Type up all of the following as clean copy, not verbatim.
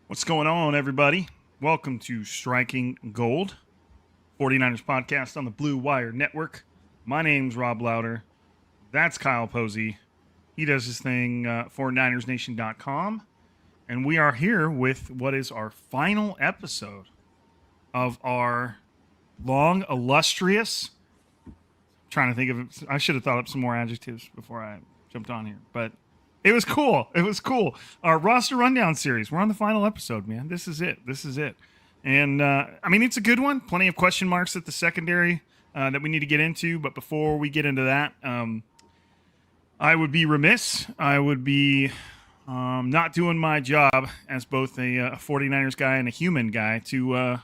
What's going on, everybody? Welcome to Striking Gold, 49ers podcast on the Blue Wire Network. My name's Rob Lowder. That's Kyle Posey. He does his thing for NinersNation.com. And we are here with what is our final episode of our long, illustrious... trying to think of... I should have thought up some more adjectives before I jumped on here, but... It was cool. It was cool. Our roster rundown series. We're on the final episode, man. This is it. And, I mean, it's a good one. Plenty of question marks at the secondary that we need to get into. But before we get into that, I would be remiss. I would be not doing my job as both a 49ers guy and a human guy to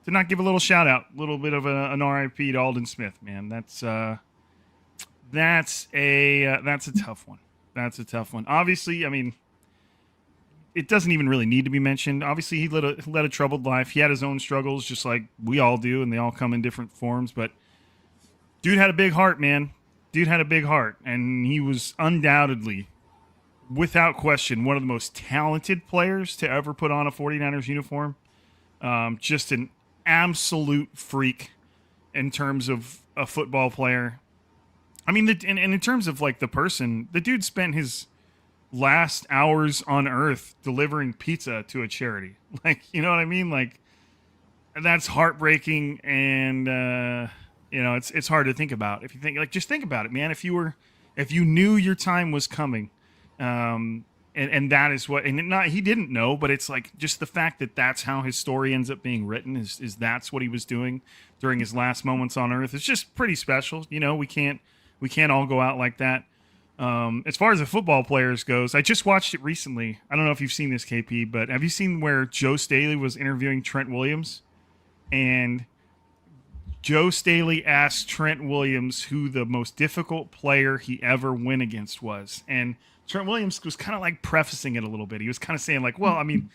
not give a little shout-out, a little bit of an RIP to Alden Smith, man. That's a tough one. That's a tough one. Obviously, I mean, it doesn't even really need to be mentioned. Obviously, he led a troubled life. He had his own struggles, just like we all do, and they all come in different forms. But dude had a big heart, man. Dude had a big heart, and he was undoubtedly, without question, one of the most talented players to ever put on a 49ers uniform. Just an absolute freak in terms of a football player. I mean, and in terms of, like, the person, the dude spent his last hours on Earth delivering pizza to a charity. Like, you know what I mean? Like, that's heartbreaking, and, you know, it's hard to think about. If you think, like, just think about it, man. If you knew your time was coming, and that is what, and he didn't know, but it's like just the fact that that's how his story ends up being written is that's what he was doing during his last moments on Earth. It's just pretty special. You know, we can't all go out like that. As far as the football players goes, I just watched it recently. I don't know if you've seen this, KP, but have you seen where Joe Staley was interviewing Trent Williams? And Joe Staley asked Trent Williams who the most difficult player he ever went against was. And Trent Williams was kind of like prefacing it a little bit. He was kind of saying like, well, I mean,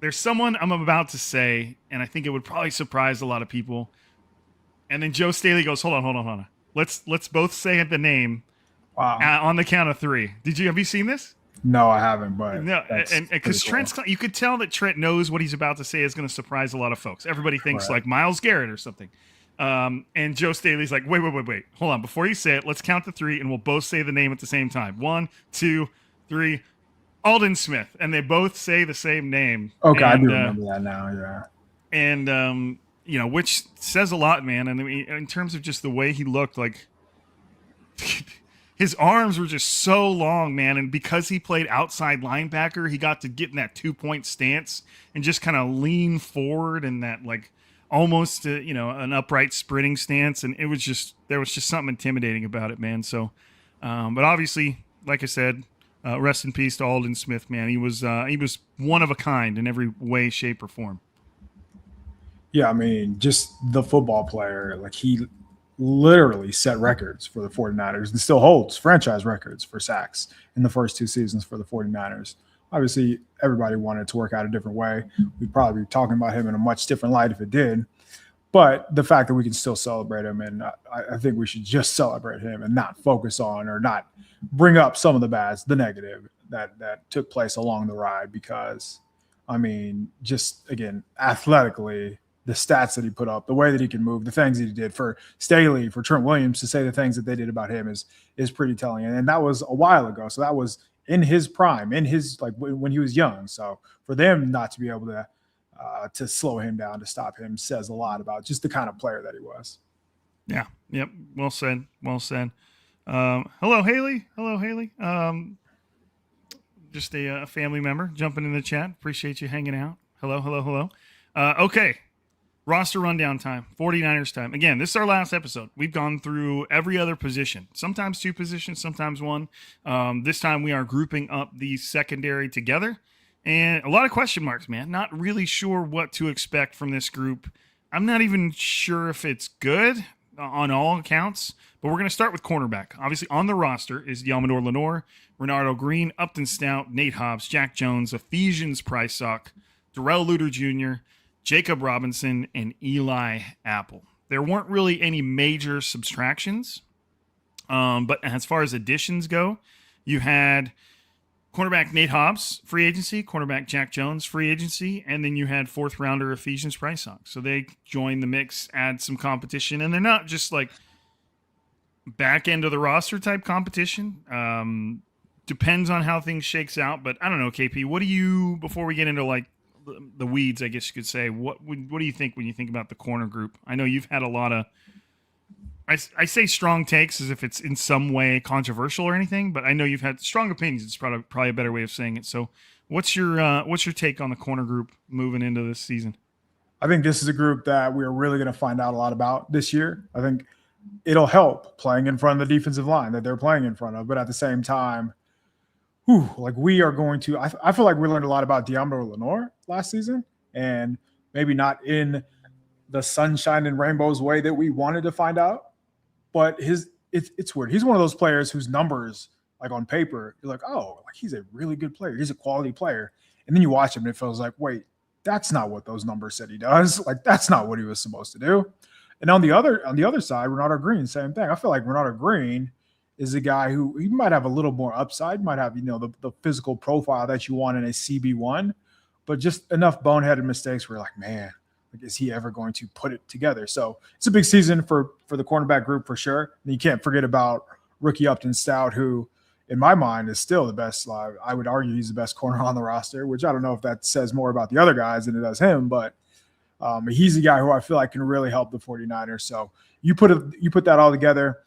there's someone I'm about to say, and I think it would probably surprise a lot of people. And then Joe Staley goes, hold on. Let's both say the name on the count of three. Have you seen this? No, I haven't. But no, and because Trent's, you could tell that Trent knows what he's about to say is going to surprise a lot of folks. Everybody thinks like Myles Garrett or something. And Joe Staley's like, wait, hold on. Before you say it, let's count to three, and we'll both say the name at the same time. 1, 2, 3. Alden Smith, and they both say the same name. Okay, I do remember that now. Yeah, and you know, which says a lot, man. And I mean, in terms of just the way he looked, like his arms were just so long, man. And because he played outside linebacker, he got to get in that 2-point stance and just kind of lean forward in that, like, almost, you know, an upright sprinting stance. And there was just something intimidating about it, man. So, but obviously, like I said, rest in peace to Alden Smith, man. He was one of a kind in every way, shape, or form. Yeah, I mean, just the football player, like he literally set records for the 49ers and still holds franchise records for sacks in the first 2 seasons for the 49ers. Obviously, everybody wanted it to work out a different way. We'd probably be talking about him in a much different light if it did. But the fact that we can still celebrate him, and I think we should just celebrate him and not focus on or not bring up some of the negative that took place along the ride, because I mean, just again, athletically, the stats that he put up, the way that he can move, the things that he did for Staley, for Trent Williams to say the things that they did about him is pretty telling. And that was a while ago. So that was in his prime, in his like when he was young. So for them not to be able to slow him down, to stop him, says a lot about just the kind of player that he was. Yeah. Yep. Well said. Well said. Hello, Haley. Hello, Haley. Just a family member jumping in the chat. Appreciate you hanging out. Hello, hello, hello. Okay. Roster rundown time. 49ers time. Again, this is our last episode. We've gone through every other position. Sometimes two positions, sometimes one. This time we are grouping up the secondary together. And a lot of question marks, man. Not really sure what to expect from this group. I'm not even sure if it's good on all accounts. But we're going to start with cornerback. Obviously, on the roster is Deommodore Lenoir, Renardo Green, Upton Stout, Nate Hobbs, Jack Jones, Ephesians Pricesock, Darrell Luter Jr., Jacob Robinson, and Eli Apple. There weren't really any major subtractions. But as far as additions go, you had cornerback Nate Hobbs, free agency, cornerback Jack Jones, free agency, and then you had fourth rounder Ephesians Pricesock. So they joined the mix, add some competition, and they're not just like back end of the roster type competition. Depends on how things shakes out, but I don't know, KP. What do you, before we get into like the weeds, I guess you could say, what do you think when you think about the corner group? I know you've had a lot of, I say strong takes as if it's in some way controversial or anything, but I know you've had strong opinions. It's probably a better way of saying it. So what's your take on the corner group moving into this season? I think this is a group that we're really going to find out a lot about this year. I think it'll help playing in front of the defensive line that they're playing in front of, but at the same time, like we are going to, I feel like we learned a lot about Deommodore Lenoir last season, and maybe not in the sunshine and rainbows way that we wanted to find out. But it's weird. He's one of those players whose numbers, like on paper, you're like, oh, like he's a really good player. He's a quality player. And then you watch him and it feels like, wait, that's not what those numbers said he does. Like that's not what he was supposed to do. And on the other side, Renardo Green, same thing. I feel like Renardo Green is a guy who he might have a little more upside, might have, the physical profile that you want in a CB1, but just enough boneheaded mistakes where you're like, man, like, is he ever going to put it together? So it's a big season for the cornerback group for sure. And you can't forget about rookie Upton Stout, who in my mind is still the best. I would argue he's the best corner on the roster, which I don't know if that says more about the other guys than it does him, but he's a guy who I feel like can really help the 49ers. So you put that all together.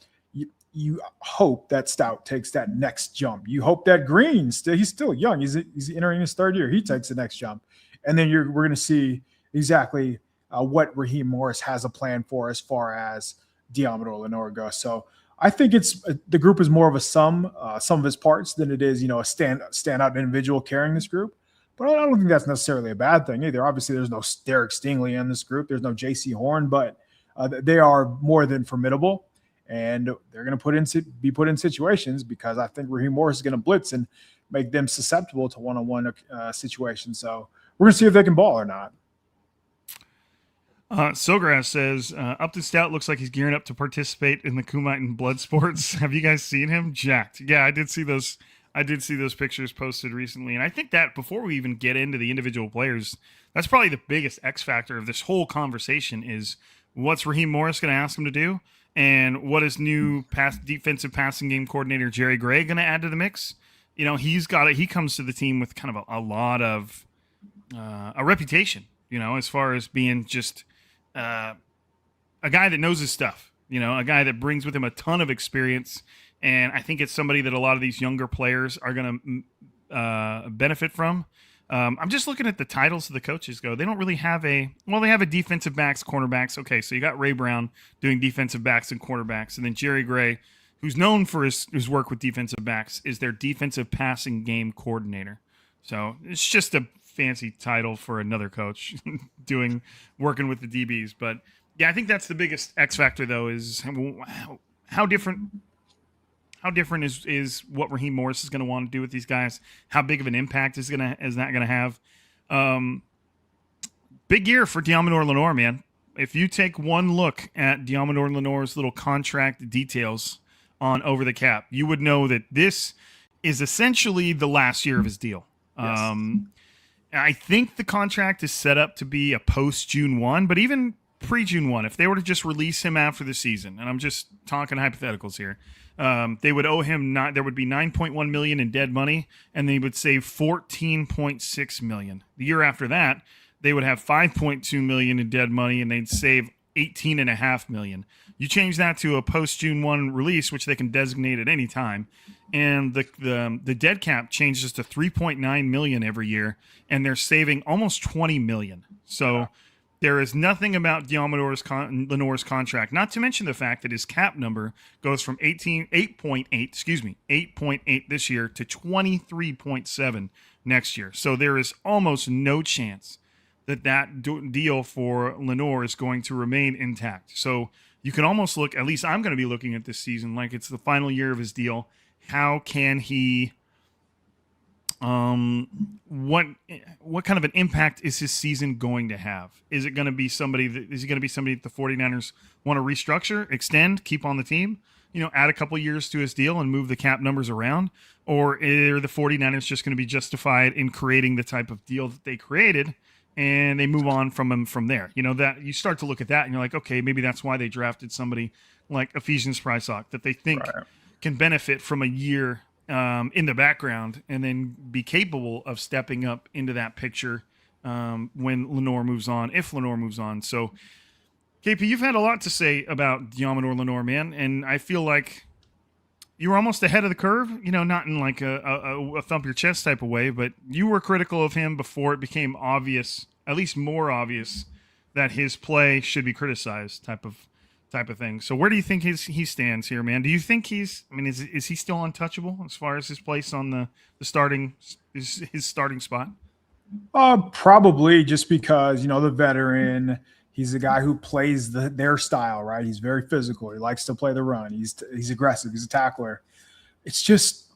You hope that Stout takes that next jump. You hope that Green, he's still young. He's entering his third year. He takes the next jump. And then we're going to see exactly what Raheem Morris has a plan for as far as Deommodore Lenoir goes. So I think the group is more of a sum of its parts than it is, a standout individual carrying this group. But I don't think that's necessarily a bad thing either. Obviously, there's no Derek Stingley in this group. There's no J.C. Horn, but they are more than formidable. And they're going to be put in situations because I think Raheem Morris is going to blitz and make them susceptible to one-on-one situations. So we're going to see if they can ball or not. Sogras says, Upton Stout looks like he's gearing up to participate in the Kumitan blood sports. Have you guys seen him? Jacked. Yeah, I did see those pictures posted recently. And I think that before we even get into the individual players, that's probably the biggest X factor of this whole conversation is what's Raheem Morris going to ask him to do? And what is new defensive passing game coordinator Jerry Gray going to add to the mix? He comes to the team with kind of a lot of a reputation, as far as being just a guy that knows his stuff, a guy that brings with him a ton of experience. And I think it's somebody that a lot of these younger players are going to benefit from. I'm just looking at the titles of the coaches go. They don't really have they have a defensive backs, cornerbacks. Okay, so you got Ray Brown doing defensive backs and quarterbacks. And then Jerry Gray, who's known for his work with defensive backs, is their defensive passing game coordinator. So it's just a fancy title for another coach working with the DBs. But yeah, I think that's the biggest X factor though, is how different is what Raheem Morris is going to want to do with these guys? How big of an impact is that going to have? Big year for Deommodore Lenoir, man. If you take one look at Deommodore Lenoir's little contract details on Over the Cap, you would know that this is essentially the last year of his deal. Yes. I think the contract is set up to be a post June 1, but even pre June 1, if they were to just release him after the season, and I'm just talking hypotheticals here, they would owe him there would be 9.1 million in dead money, and they would save 14.6 million. The year after that, they would have 5.2 million in dead money, and they'd save 18.5 million. You change that to a post June 1 release, which they can designate at any time, and the dead cap changes to 3.9 million every year, and they're saving almost 20 million. So there is nothing about Lenoir's contract, not to mention the fact that his cap number goes from 8.8 this year to 23.7 next year. So there is almost no chance that deal for Lenoir is going to remain intact. So you can almost look, at least I'm going to be looking at this season like it's the final year of his deal. How can he, what kind of an impact is his season going to have? Is he going to be somebody that the 49ers want to restructure, extend, keep on the team, add a couple years to his deal and move the cap numbers around? Or are the 49ers just going to be justified in creating the type of deal that they created and they move on from him from there? That you start to look at that and you're like, okay, maybe that's why they drafted somebody like Ephesians Prysock that they think can benefit from a year in the background and then be capable of stepping up into that picture when Lenoir moves on, if Lenoir moves on. So, KP, you've had a lot to say about Deommodore Lenoir, man, and I feel like you were almost ahead of the curve, not in like a thump your chest type of way, but you were critical of him before it became obvious, at least more obvious, that his play should be criticized type of thing. So where do you think he stands here, man? Do you think is he still untouchable as far as his place on the starting his starting spot? Probably, just because the veteran. He's a guy who plays their style, right? He's very physical. He likes to play the run. He's aggressive. He's a tackler. It's just,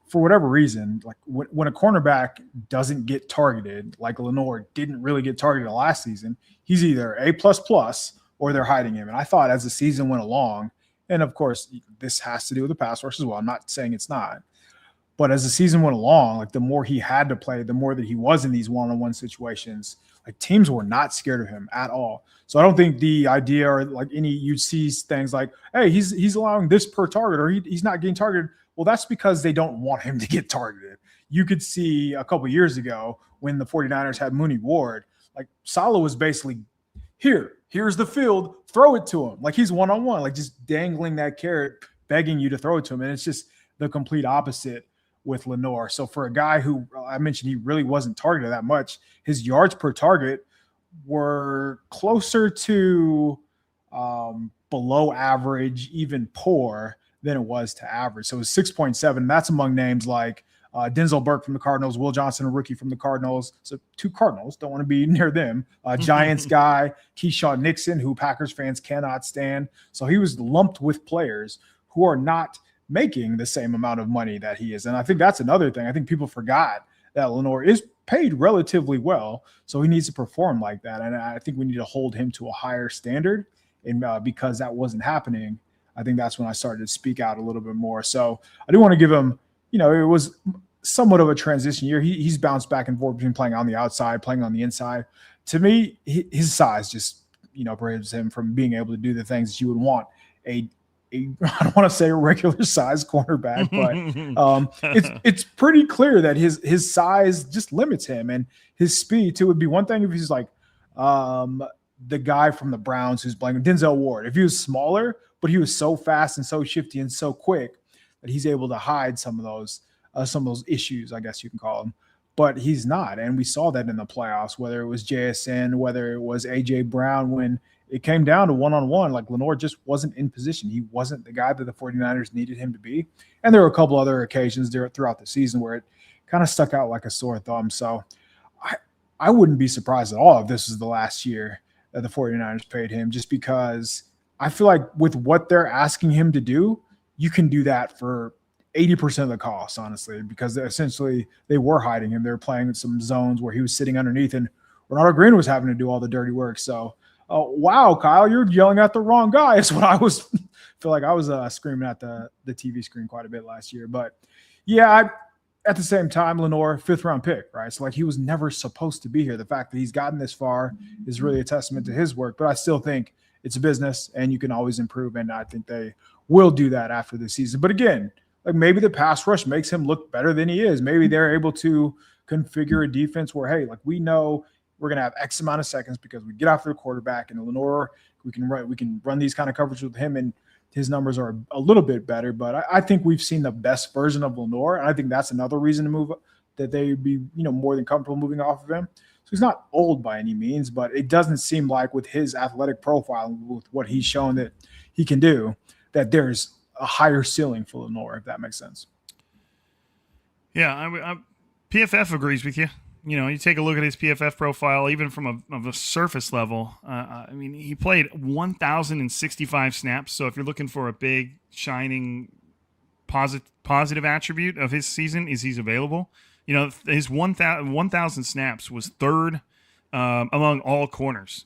for whatever reason, like when a cornerback doesn't get targeted, like Lenoir didn't really get targeted last season, he's either A++ or they're hiding him. And I thought as the season went along, and of course this has to do with the pass rush as well. I'm not saying it's not. But as the season went along, like the more he had to play, the more that he was in these one-on-one situations, like teams were not scared of him at all. So I don't think the idea or like you'd see things like, hey, he's allowing this per target or he's not getting targeted. Well, that's because they don't want him to get targeted. You could see a couple years ago when the 49ers had Mooney Ward, like Saleh was basically, here's the field, throw it to him. Like he's one-on-one, like just dangling that carrot, begging you to throw it to him. And it's just the complete opposite with Lenoir. So for a guy who I mentioned, he really wasn't targeted that much, his yards per target were closer to below average, even poor, than it was to average. So it was 6.7. That's among names like Denzel Burke from the Cardinals, Will Johnson, a rookie from the Cardinals. So two Cardinals, don't want to be near them. Giants guy, Keyshawn Nixon, who Packers fans cannot stand. So he was lumped with players who are not making the same amount of money that he is. And I think that's another thing. I think people forgot that Lenoir is paid relatively well, so he needs to perform like that. And I think we need to hold him to a higher standard. And because that wasn't happening, I think that's when I started to speak out a little bit more. So I do want to give him, it was somewhat of a transition year. He's bounced back and forth between playing on the outside, playing on the inside. To me, his size just, prohibits him from being able to do the things that you would want I don't want to say a regular size cornerback, but it's pretty clear that his size just limits him, and his speed too. It would be one thing if he's like the guy from the Browns who's playing Denzel Ward. If he was smaller, but he was so fast and so shifty and so quick that he's able to hide some of those issues, I guess you can call them. But he's not, and we saw that in the playoffs. Whether it was JSN, whether it was AJ Brown, when it came down to one-on-one, like Lenoir just wasn't in position. He wasn't the guy that the 49ers needed him to be. And there were a couple other occasions there throughout the season where it kind of stuck out like a sore thumb. So I wouldn't be surprised at all if this is the last year that the 49ers paid him, just because I feel like with what they're asking him to do, you can do that for 80% of the cost, honestly, because essentially they were hiding him. They were playing some zones where he was sitting underneath and Renardo Green was having to do all the dirty work. So, wow, Kyle, you're yelling at the wrong guy. That's what I feel like I was screaming at the TV screen quite a bit last year. But yeah, at the same time, Lenoir, 5th-round pick, right? So, like, he was never supposed to be here. The fact that he's gotten this far is really a testament to his work. But I still think it's a business, and you can always improve. And I think they will do that after the season. But again, like, maybe the pass rush makes him look better than he is. Maybe they're able to configure a defense where, hey, like, we know we're going to have X amount of seconds because we get after the quarterback, and Lenoir, we can run these kind of coverage with him, and his numbers are a little bit better. But I think we've seen the best version of Lenoir, and I think that's another reason to move, that they would be, more than comfortable moving off of him. So he's not old by any means, but it doesn't seem like with his athletic profile, with what he's shown that he can do, that there's a higher ceiling for Lenoir, if that makes sense. Yeah, PFF agrees with you. You take a look at his PFF profile, even from a surface level. I mean, he played 1,065 snaps. So if you're looking for a big, shining, positive attribute of his season, is he's available. His 1,000 snaps was third among all corners.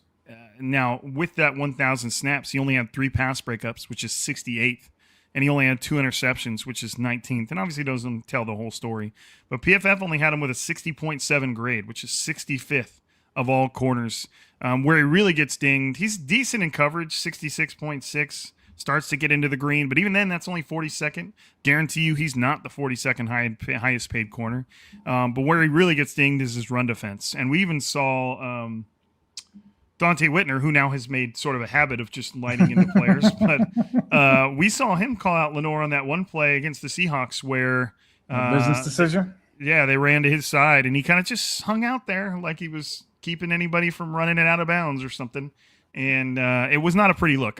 Now, with that 1,000 snaps, he only had 3 pass breakups, which is 68th. And he only had 2 interceptions, which is 19th. And obviously doesn't tell the whole story. But PFF only had him with a 60.7 grade, which is 65th of all corners. Where he really gets dinged, he's decent in coverage, 66.6. Starts to get into the green. But even then, that's only 42nd. Guarantee you he's not the 42nd highest paid corner. But where he really gets dinged is his run defense. And we even saw Dante Whitner, who now has made sort of a habit of just lighting into players. But we saw him call out Lenoir on that one play against the Seahawks where business decision. Yeah, they ran to his side, and he kind of just hung out there like he was keeping anybody from running it out of bounds or something. And it was not a pretty look.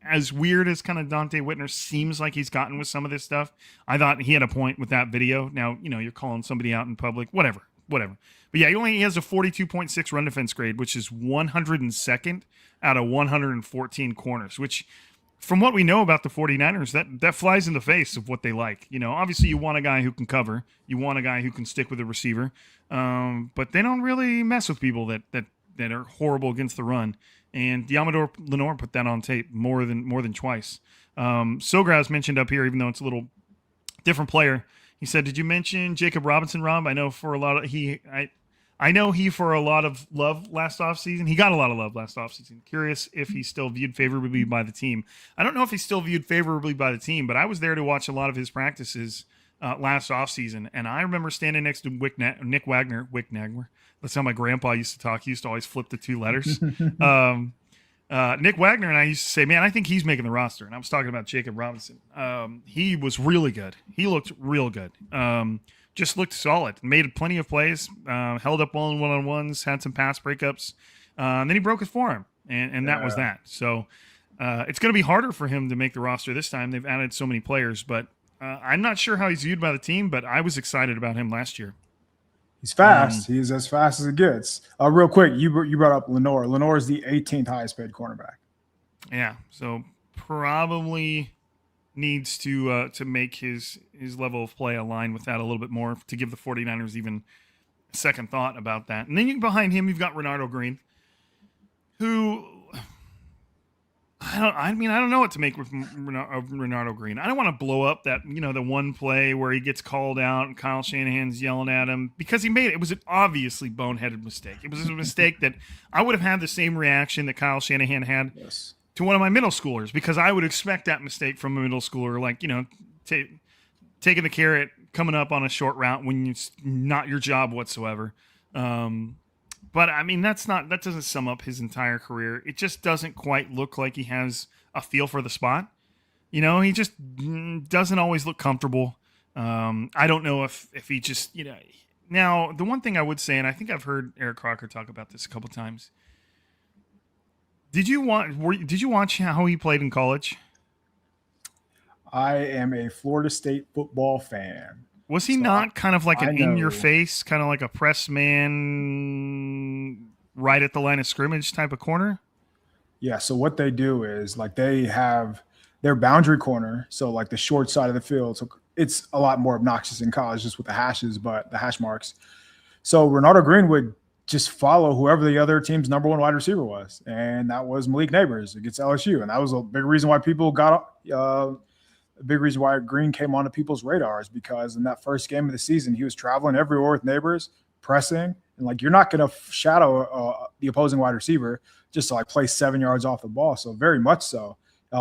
As weird as kind of Dante Whitner seems like he's gotten with some of this stuff, I thought he had a point with that video. Now, you're calling somebody out in public, whatever. But yeah, he has a 42.6 run defense grade, which is 102nd out of 114 corners, which from what we know about the 49ers, that flies in the face of what they like. Obviously you want a guy who can cover. You want a guy who can stick with the receiver. But they don't really mess with people that are horrible against the run. And Deommodore Lenoir put that on tape more than twice. Sograz mentioned up here, even though it's a little different player, he said, "Did you mention Jacob Robinson, Rob? I know for a lot of for a lot of love last offseason. He got a lot of love last offseason. Curious if he's still viewed favorably by the team. I don't know if he's still viewed favorably by the team, but I was there to watch a lot of his practices last offseason, and I remember standing next to Nick Wagner. That's how my grandpa used to talk. He used to always flip the 2 letters. Nick Wagner and I used to say, man, I think he's making the roster. And I was talking about Jacob Robinson. He was really good. He looked real good. Just looked solid. Made plenty of plays. Held up well in one-on-ones. Had some pass breakups. And then he broke his forearm. And that was that. So it's going to be harder for him to make the roster this time. They've added so many players. But I'm not sure how he's viewed by the team. But I was excited about him last year. He's fast. He's as fast as it gets. Real quick, you brought up Lenoir. Lenoir is the 18th highest paid cornerback. Yeah, so probably needs to make his level of play align with that a little bit more to give the 49ers even a second thought about that. And then behind him, you've got Renardo Green, who I don't know what to make with Renardo Green. I don't want to blow up that, the one play where he gets called out and Kyle Shanahan's yelling at him because he made it. It was an obviously boneheaded mistake. It was a mistake that I would have had the same reaction that Kyle Shanahan had to one of my middle schoolers, because I would expect that mistake from a middle schooler, like, taking the carrot, coming up on a short route when it's not your job whatsoever. But I mean, that doesn't sum up his entire career. It just doesn't quite look like he has a feel for the spot. He just doesn't always look comfortable. I don't know if he just, Now, the one thing I would say, and I think I've heard Eric Crocker talk about this a couple times. Did you watch how he played in college? I am a Florida State football fan. Was he not kind of like an in-your-face, kind of like a press man right at the line of scrimmage type of corner? Yeah, so what they do is, like, they have their boundary corner, so like the short side of the field. So it's a lot more obnoxious in college just with the hashes, but the hash marks. So Renardo Green would just follow whoever the other team's number 1 wide receiver was, and that was Malik Neighbors against LSU. And that was a big reason why people got a big reason why Green came onto people's radars, because in that first game of the season, he was traveling everywhere with neighbors, pressing, and like you're not going to shadow the opposing wide receiver just to like play 7 yards off the ball. So very much so,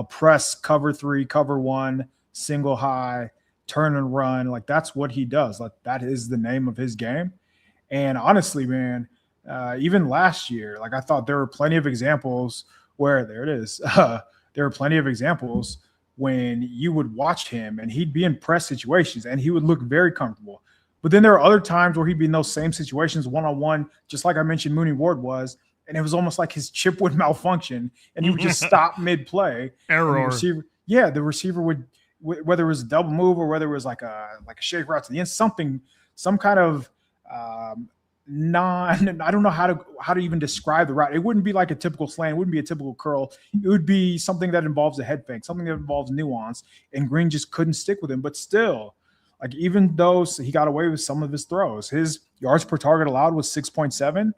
press, cover 3, cover 1, single high, turn and run. Like that's what he does. Like that is the name of his game. And honestly, man, even last year, like I thought there were plenty of examples where there it is. There were plenty of examples when you would watch him and he'd be in press situations and he would look very comfortable. But then there are other times where he'd be in those same situations one-on-one, just like I mentioned Mooney Ward was, and it was almost like his chip would malfunction and he would just stop mid-play. Error. The receiver would, whether it was a double move or whether it was like a shake route to the end, some kind of I don't know how to even describe the route. It wouldn't be like a typical slant. It wouldn't be a typical curl. It would be something that involves a head fake, something that involves nuance. And Green just couldn't stick with him. But still, like even though he got away with some of his throws, his yards per target allowed was 6.7,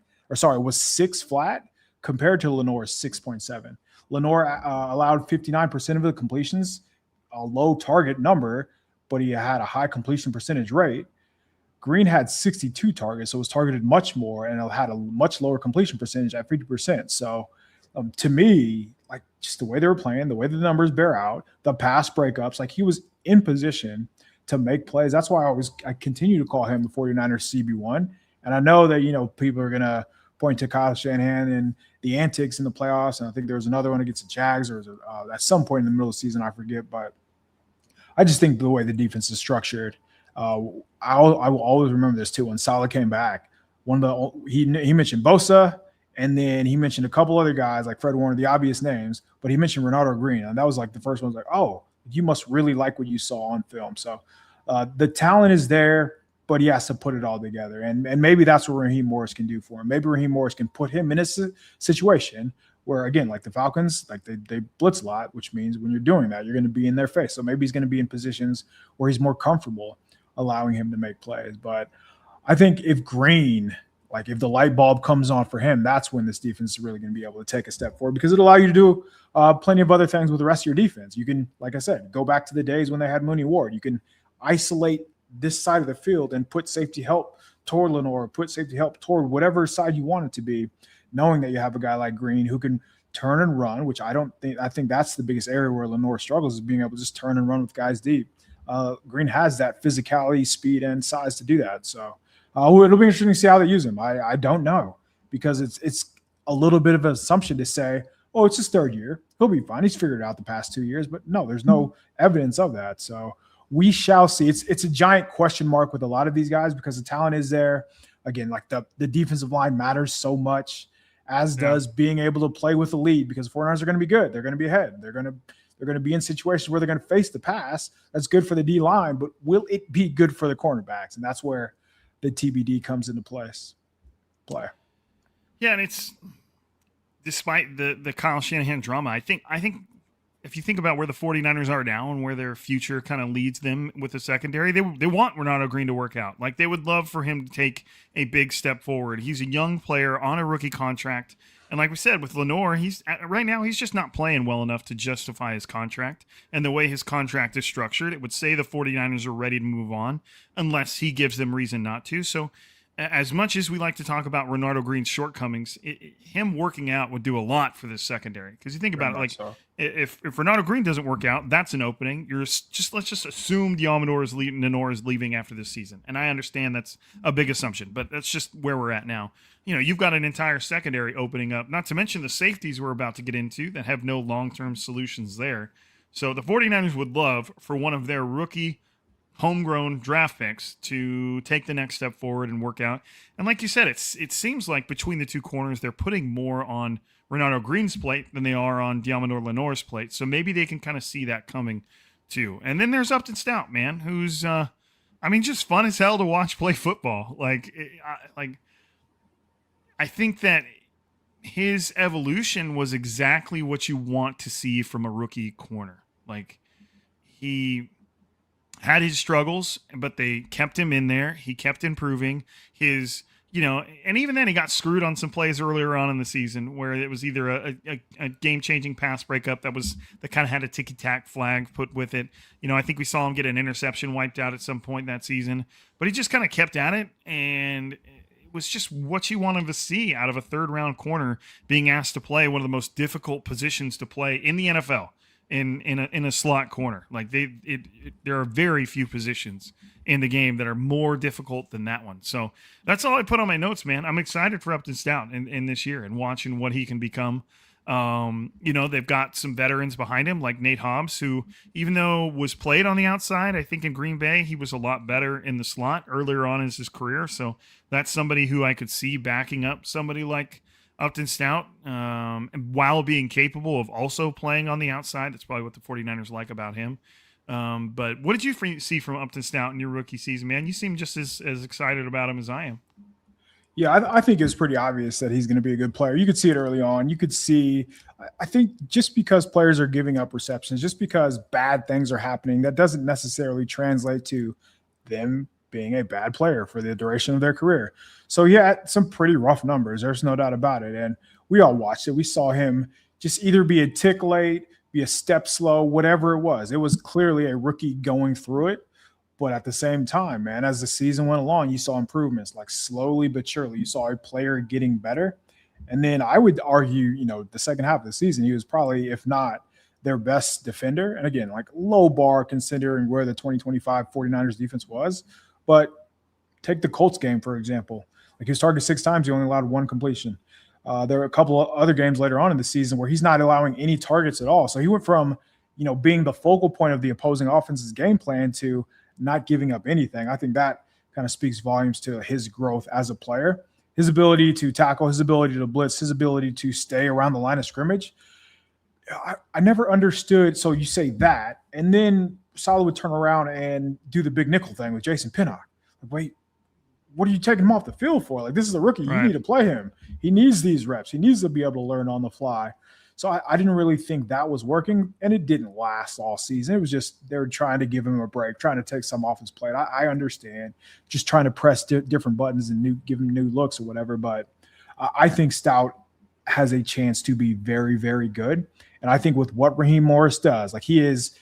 was 6 flat compared to Lenoir's 6.7. Lenoir allowed 59% of the completions, a low target number, but he had a high completion percentage rate. Green had 62 targets, so it was targeted much more, and it had a much lower completion percentage at 50%. So to me, like just the way they were playing, the way the numbers bear out, the pass breakups, like he was in position to make plays. That's why I continue to call him the 49ers CB1. And I know that, people are going to point to Kyle Shanahan and the antics in the playoffs, and I think there was another one against the Jags or at some point in the middle of the season, I forget. But I just think the way the defense is structured, I will always remember this too. When Saleh came back, he mentioned Bosa, and then he mentioned a couple other guys like Fred Warner, the obvious names, but he mentioned Renardo Green, and that was like the first one. Was like, oh, you must really like what you saw on film. So the talent is there, but he has to put it all together, and maybe that's what Raheem Morris can do for him. Maybe Raheem Morris can put him in a situation where, again, like the Falcons, like they blitz a lot, which means when you're doing that, you're going to be in their face. So maybe he's going to be in positions where he's more comfortable allowing him to make plays. But I think if Green, like if the light bulb comes on for him, that's when this defense is really going to be able to take a step forward, because it'll allow you to do plenty of other things with the rest of your defense. You can, like I said, go back to the days when they had Mooney Ward. You can isolate this side of the field and put safety help toward Lenoir, put safety help toward whatever side you want it to be, knowing that you have a guy like Green who can turn and run, which I think that's the biggest area where Lenoir struggles, is being able to just turn and run with guys deep. Green has that physicality, speed, and size to do that. So it'll be interesting to see how they use him. I don't know, because it's a little bit of an assumption to say, oh, it's his third year, he'll be fine, he's figured it out the past 2 years. But no, there's no evidence of that. So we shall see. It's a giant question mark with a lot of these guys, because the talent is there. Again, like the defensive line matters so much, as does being able to play with the lead, because 49ers are going to be good. They're going to be ahead. They're going to be in situations where they're going to face the pass. That's good for the D line, but will it be good for the cornerbacks? And that's where the TBD comes into play. Yeah, and it's despite the Kyle Shanahan drama, I think if you think about where the 49ers are now and where their future kind of leads them with the secondary, they want Renardo Green to work out. Like, they would love for him to take a big step forward. He's a young player on a rookie contract. And like we said, with Lenoir, right now he's just not playing well enough to justify his contract. And the way his contract is structured, it would say the 49ers are ready to move on unless he gives them reason not to. So as much as we like to talk about Renardo Green's shortcomings, him working out would do a lot for this secondary. Because you think about it, like if Renardo Green doesn't work out, that's an opening. Let's just assume Deommodore Lenoir is leaving after this season. And I understand that's a big assumption, but that's just where we're at now. You've got an entire secondary opening up, not to mention the safeties we're about to get into that have no long-term solutions there. So the 49ers would love for one of their rookie homegrown draft picks to take the next step forward and work out. And like you said, it seems like between the two corners, they're putting more on Renardo Green's plate than they are on Deommodore Lenoir's plate. So maybe they can kind of see that coming too. And then there's Upton Stout, man, who's, just fun as hell to watch play football. I think that his evolution was exactly what you want to see from a rookie corner. Like, he had his struggles, but they kept him in there. He kept improving. His and even then he got screwed on some plays earlier on in the season where it was either a game-changing pass breakup that kind of had a ticky-tack flag put with it. I think we saw him get an interception wiped out at some point that season, but he just kind of kept at it, and it was just what you wanted to see out of a third-round corner being asked to play one of the most difficult positions to play in the NFL. In a slot corner, like there are very few positions in the game that are more difficult than that one. So that's all I put on my notes, man. I'm excited for Upton Stout in this year and watching what he can become. They've got some veterans behind him, like Nate Hobbs, who, even though was played on the outside, I think in Green Bay, he was a lot better in the slot earlier on in his career. So that's somebody who I could see backing up somebody like Upton Stout, while being capable of also playing on the outside. That's probably what the 49ers like about him. But what did you see from Upton Stout in your rookie season, man? You seem just as excited about him as I am. Yeah, I think it's pretty obvious that he's going to be a good player. You could see it early on. You could see, I think just because players are giving up receptions, just because bad things are happening, that doesn't necessarily translate to them being a bad player for the duration of their career. So he had some pretty rough numbers. There's no doubt about it. And we all watched it. We saw him just either be a tick late, be a step slow, whatever it was. It was clearly a rookie going through it. But at the same time, man, as the season went along, you saw improvements, like slowly but surely. You saw a player getting better. And then I would argue, the second half of the season, he was probably, if not their best defender. And again, like low bar considering where the 2025 49ers defense was. But take the Colts game, for example. Like, he was targeted 6 times. He only allowed 1 completion. There were a couple of other games later on in the season where he's not allowing any targets at all. So he went from, being the focal point of the opposing offense's game plan to not giving up anything. I think that kind of speaks volumes to his growth as a player. His ability to tackle, his ability to blitz, his ability to stay around the line of scrimmage. I never understood. So you say that, and then Saleh would turn around and do the big nickel thing with Jason Pinnock. Like, wait, what are you taking him off the field for? Like, this is a rookie. Right. You need to play him. He needs these reps. He needs to be able to learn on the fly. So I didn't really think that was working, and it didn't last all season. It was just they were trying to give him a break, trying to take some off his plate. I understand, just trying to press different buttons and give him new looks or whatever. But I think Stout has a chance to be very, very good. And I think with what Raheem Morris does, like he is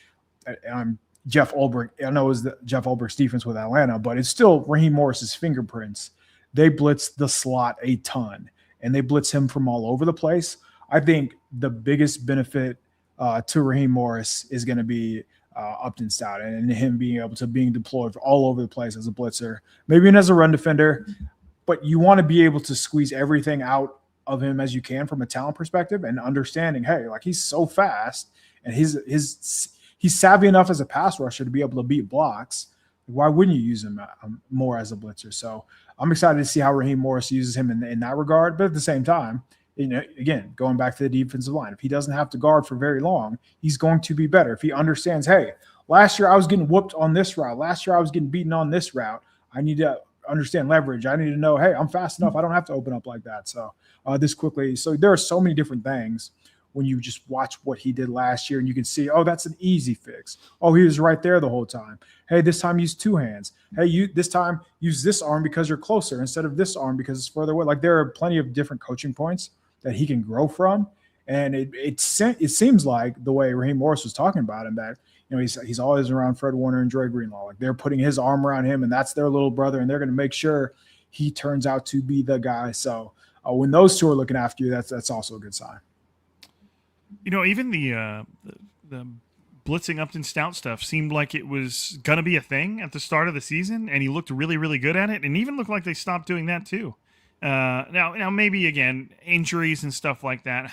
Jeff Ulbrich. I know it was Jeff Ulbrich's defense with Atlanta, but it's still Raheem Morris's fingerprints. They blitz the slot a ton, and they blitz him from all over the place. I think the biggest benefit to Raheem Morris is going to be Upton Stout and him being able to being deployed all over the place as a blitzer, maybe even as a run defender. But you want to be able to squeeze everything out of him as you can from a talent perspective, and understanding, hey, like he's so fast and he's savvy enough as a pass rusher to be able to beat blocks. Why wouldn't you use him more as a blitzer? So I'm excited to see how Raheem Morris uses him in that regard. But at the same time, again, going back to the defensive line, if he doesn't have to guard for very long, he's going to be better. If he understands, hey, last year I was getting whooped on this route. Last year I was getting beaten on this route. I need to understand leverage. I need to know, hey, I'm fast enough. I don't have to open up like that. So this quickly. So there are so many different things when you just watch what he did last year, and you can see, oh, that's an easy fix. Oh, he was right there the whole time. Hey, this time use 2 hands. Hey, this time use this arm because you're closer instead of this arm because it's further away. Like, there are plenty of different coaching points that he can grow from. And it seems like the way Raheem Morris was talking about him, that he's always around Fred Warner and Dre Greenlaw. Like, they're putting his arm around him, and that's their little brother, and they're going to make sure he turns out to be the guy. So when those two are looking after you, that's also a good sign. Even the blitzing Upton Stout stuff seemed like it was going to be a thing at the start of the season, and he looked really, really good at it, and even looked like they stopped doing that too. Now maybe, again, injuries and stuff like that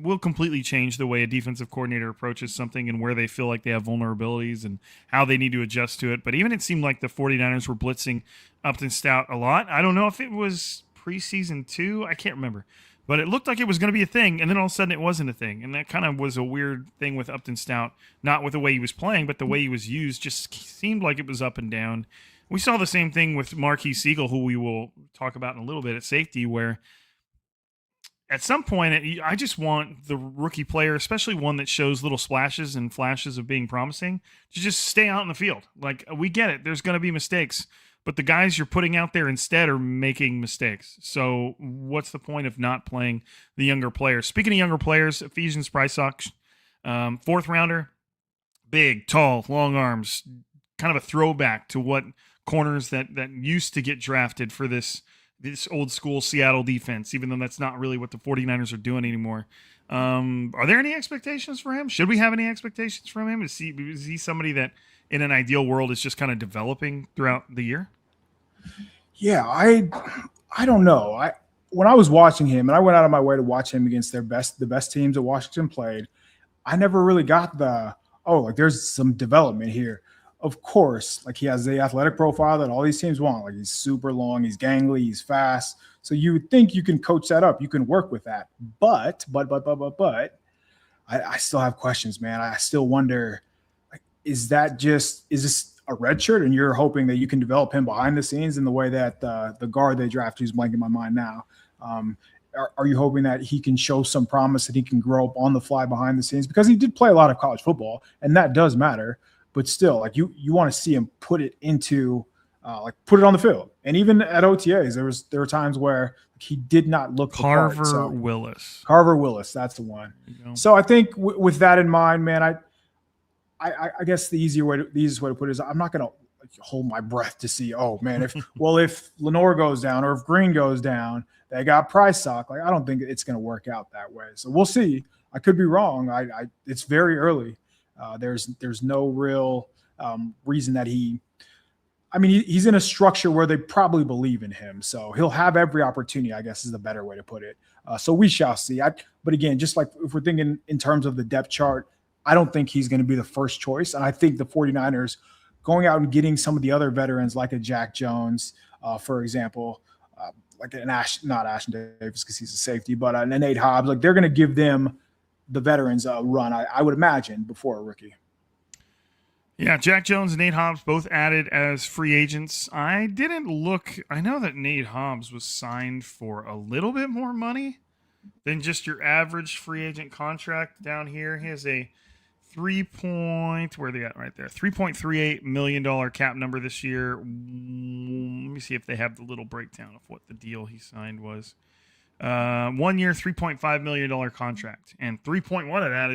will completely change the way a defensive coordinator approaches something and where they feel like they have vulnerabilities and how they need to adjust to it. But even it seemed like the 49ers were blitzing Upton Stout a lot. I don't know if it was preseason 2. I can't remember. But it looked like it was going to be a thing, and then all of a sudden it wasn't a thing. And that kind of was a weird thing with Upton Stout, not with the way he was playing, but the way he was used just seemed like it was up and down. We saw the same thing with Marquis Siegel, who we will talk about in a little bit at safety, where at some point I just want the rookie player, especially one that shows little splashes and flashes of being promising, to just stay out in the field. Like, we get it. There's going to be mistakes. but the guys you're putting out there instead are making mistakes. So what's the point of not playing the younger players? Speaking of younger players, Ephesians Prysock, fourth rounder, big, tall, long arms, kind of a throwback to what corners that used to get drafted for this old school Seattle defense, even though that's not really what the 49ers are doing anymore. Are there any expectations for him? Should we have any expectations from him? Is he somebody that in an ideal world is just kind of developing throughout the year? Yeah, I don't know. When I was watching him, and I went out of my way to watch him against the best teams that Washington played, I never really got there's some development here. Of course, like he has the athletic profile that all these teams want. Like he's super long, he's gangly, he's fast. So you would think you can coach that up. You can work with that. But I still have questions, man. I still wonder, like, is this a red shirt and you're hoping that you can develop him behind the scenes in the way that the guard they drafted, who's blanking my mind now, are you hoping that he can show some promise, that he can grow up on the fly behind the scenes? Because he did play a lot of college football, and that does matter. But still, like you want to see him put it on the field. And even at OTAs, there were times where he did not look the part. Carver Willis, that's the one. So I think with that in mind, man, I guess the easiest way to put it is I'm not going to hold my breath to see, oh man, if Lenoir goes down or if Green goes down, they got Prysock. Like I don't think it's going to work out that way. So we'll see. I could be wrong. It's very early. There's no real reason that he's in a structure where they probably believe in him. So he'll have every opportunity, I guess is the better way to put it. So we shall see. But again, just like if we're thinking in terms of the depth chart, I don't think he's going to be the first choice. And I think the 49ers going out and getting some of the other veterans like a Jack Jones, for example, like not Ashton Davis because he's a safety, but an Nate Hobbs, like they're going to give them the veterans a run, I would imagine, before a rookie. Yeah, Jack Jones and Nate Hobbs both added as free agents. I didn't look. I know that Nate Hobbs was signed for a little bit more money than just your average free agent contract down here. He has a where are they at right there? $3.38 million cap number this year. Let me see if they have the little breakdown of what the deal he signed was. 1 year, $3.5 million contract, and 3.1 of that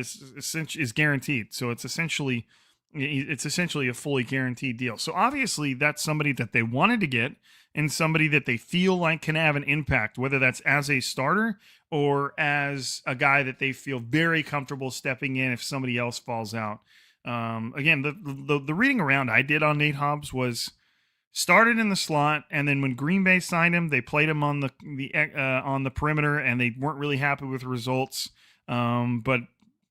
is guaranteed. So it's essentially a fully guaranteed deal. So obviously that's somebody that they wanted to get and somebody that they feel like can have an impact, whether that's as a starter or as a guy that they feel very comfortable stepping in if somebody else falls out. Again, the reading around I did on Nate Hobbs was started in the slot, and then when Green Bay signed him, they played him on the perimeter, and they weren't really happy with the results. But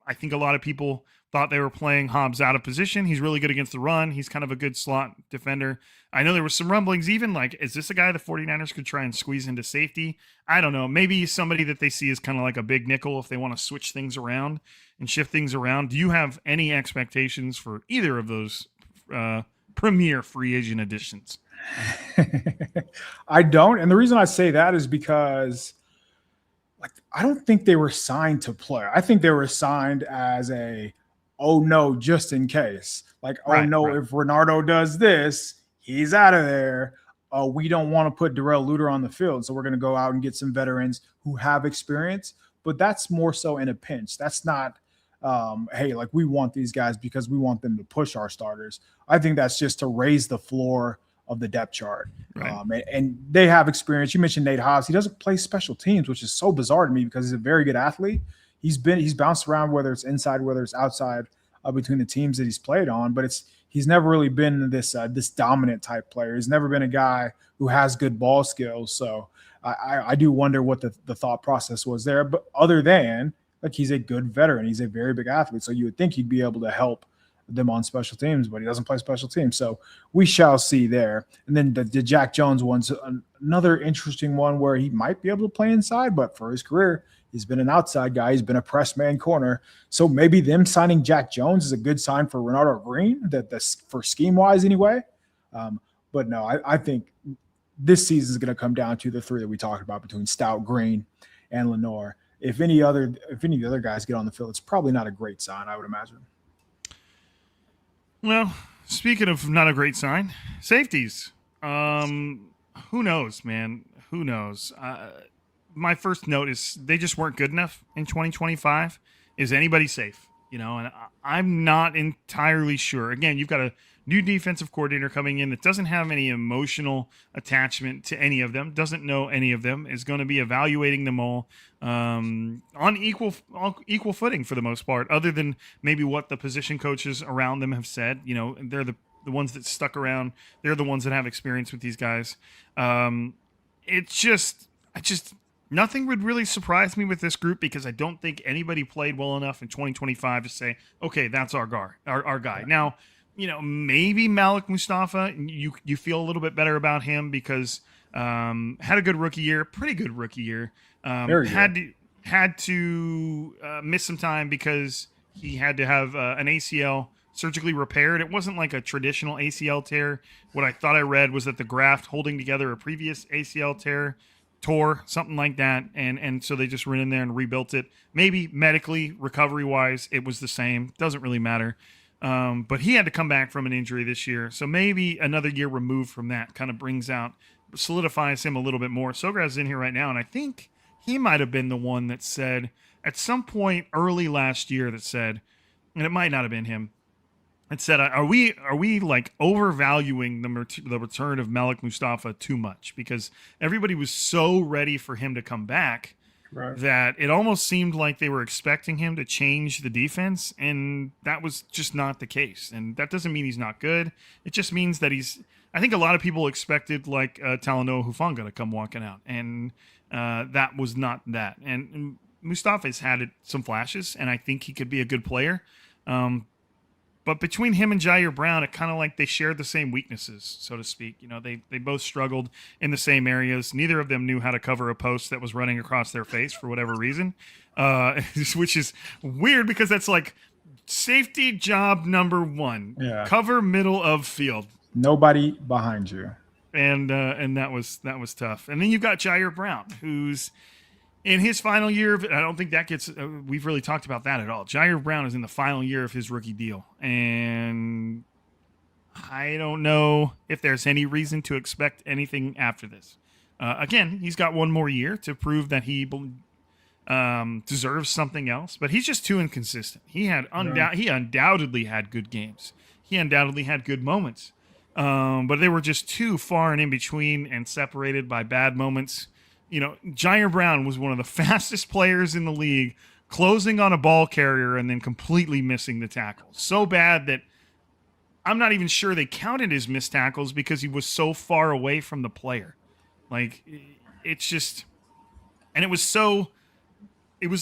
I think a lot of people thought they were playing Hobbs out of position. He's really good against the run. He's kind of a good slot defender. I know there was some rumblings, even like, is this a guy the 49ers could try and squeeze into safety? I don't know. Maybe somebody that they see is kind of like a big nickel if they want to switch things around and shift things around. Do you have any expectations for either of those premier free agent additions? I don't. And the reason I say that is because I don't think they were signed to play. I think they were signed as just in case. If Renardo does this, he's out of there. We don't want to put Darrell Lowder on the field, so we're going to go out and get some veterans who have experience. But that's more so in a pinch. That's not, we want these guys because we want them to push our starters. I think that's just to raise the floor of the depth chart. Right. And they have experience. You mentioned Nate Hobbs. He doesn't play special teams, which is so bizarre to me because he's a very good athlete. He's bounced around, whether it's inside, whether it's outside, between the teams that he's played on, but he's never really been this dominant type player. He's never been a guy who has good ball skills. So I do wonder what the thought process was there. But other than he's a good veteran, he's a very big athlete. So you would think he'd be able to help them on special teams, but he doesn't play special teams. So we shall see there. And then the Jack Jones one's another interesting one where he might be able to play inside, but for his career, he's been an outside guy. He's been a press man corner. So maybe them signing Jack Jones is a good sign for Renardo Green, for scheme-wise anyway. But no, I think this season is going to come down to the three that we talked about between Stout, Green, and Lenoir. If any of the other guys get on the field, it's probably not a great sign, I would imagine. Well, speaking of not a great sign, safeties. Who knows, man? Who knows? My first note is they just weren't good enough in 2025. Is anybody safe? And I'm not entirely sure. Again, you've got a new defensive coordinator coming in that doesn't have any emotional attachment to any of them, doesn't know any of them, is going to be evaluating them all on equal footing for the most part, other than maybe what the position coaches around them have said. They're the ones that stuck around. They're the ones that have experience with these guys. It's just, nothing would really surprise me with this group because I don't think anybody played well enough in 2025 to say, okay, that's our guy. Now, maybe Malik Mustafa, you feel a little bit better about him because had a good rookie year, pretty good rookie year. Had to miss some time because he had to have an ACL surgically repaired. It wasn't like a traditional ACL tear. What I thought I read was that the graft holding together a previous ACL tear tore, something like that, and so they just went in there and rebuilt it. Maybe medically, recovery-wise, it was the same. Doesn't really matter. But he had to come back from an injury this year, so maybe another year removed from that kind of solidifies him a little bit more. Sograd's in here right now, and I think he might have been the one that said, at some point early last year, and it might not have been him, it said, are we like overvaluing the return of Malik Mustafa too much? Because everybody was so ready for him to come back that it almost seemed like they were expecting him to change the defense, and that was just not the case. And that doesn't mean he's not good. It just means that I think a lot of people expected like Talanoa Hufanga to come walking out, and that was not that. And Mustafa's had some flashes, and I think he could be a good player. But between him and Ji'ayir Brown, it kind of like they shared the same weaknesses, so to speak. They both struggled in the same areas. Neither of them knew how to cover a post that was running across their face for whatever reason, which is weird because that's like safety job number one. Yeah. Cover middle of field. Nobody behind you. And that was tough. And then you've got Ji'ayir Brown, who's in his final year. I don't think that gets. We've really talked about that at all. Ji'ayir Brown is in the final year of his rookie deal, and I don't know if there's any reason to expect anything after this. Again, he's got one more year to prove that he deserves something else, but he's just too inconsistent. He undoubtedly had good games. He undoubtedly had good moments, but they were just too far and in between and separated by bad moments. Ji'ayir Brown was one of the fastest players in the league, closing on a ball carrier and then completely missing the tackle. So bad that I'm not even sure they counted his missed tackles because he was so far away from the player. Like, it's just... And it was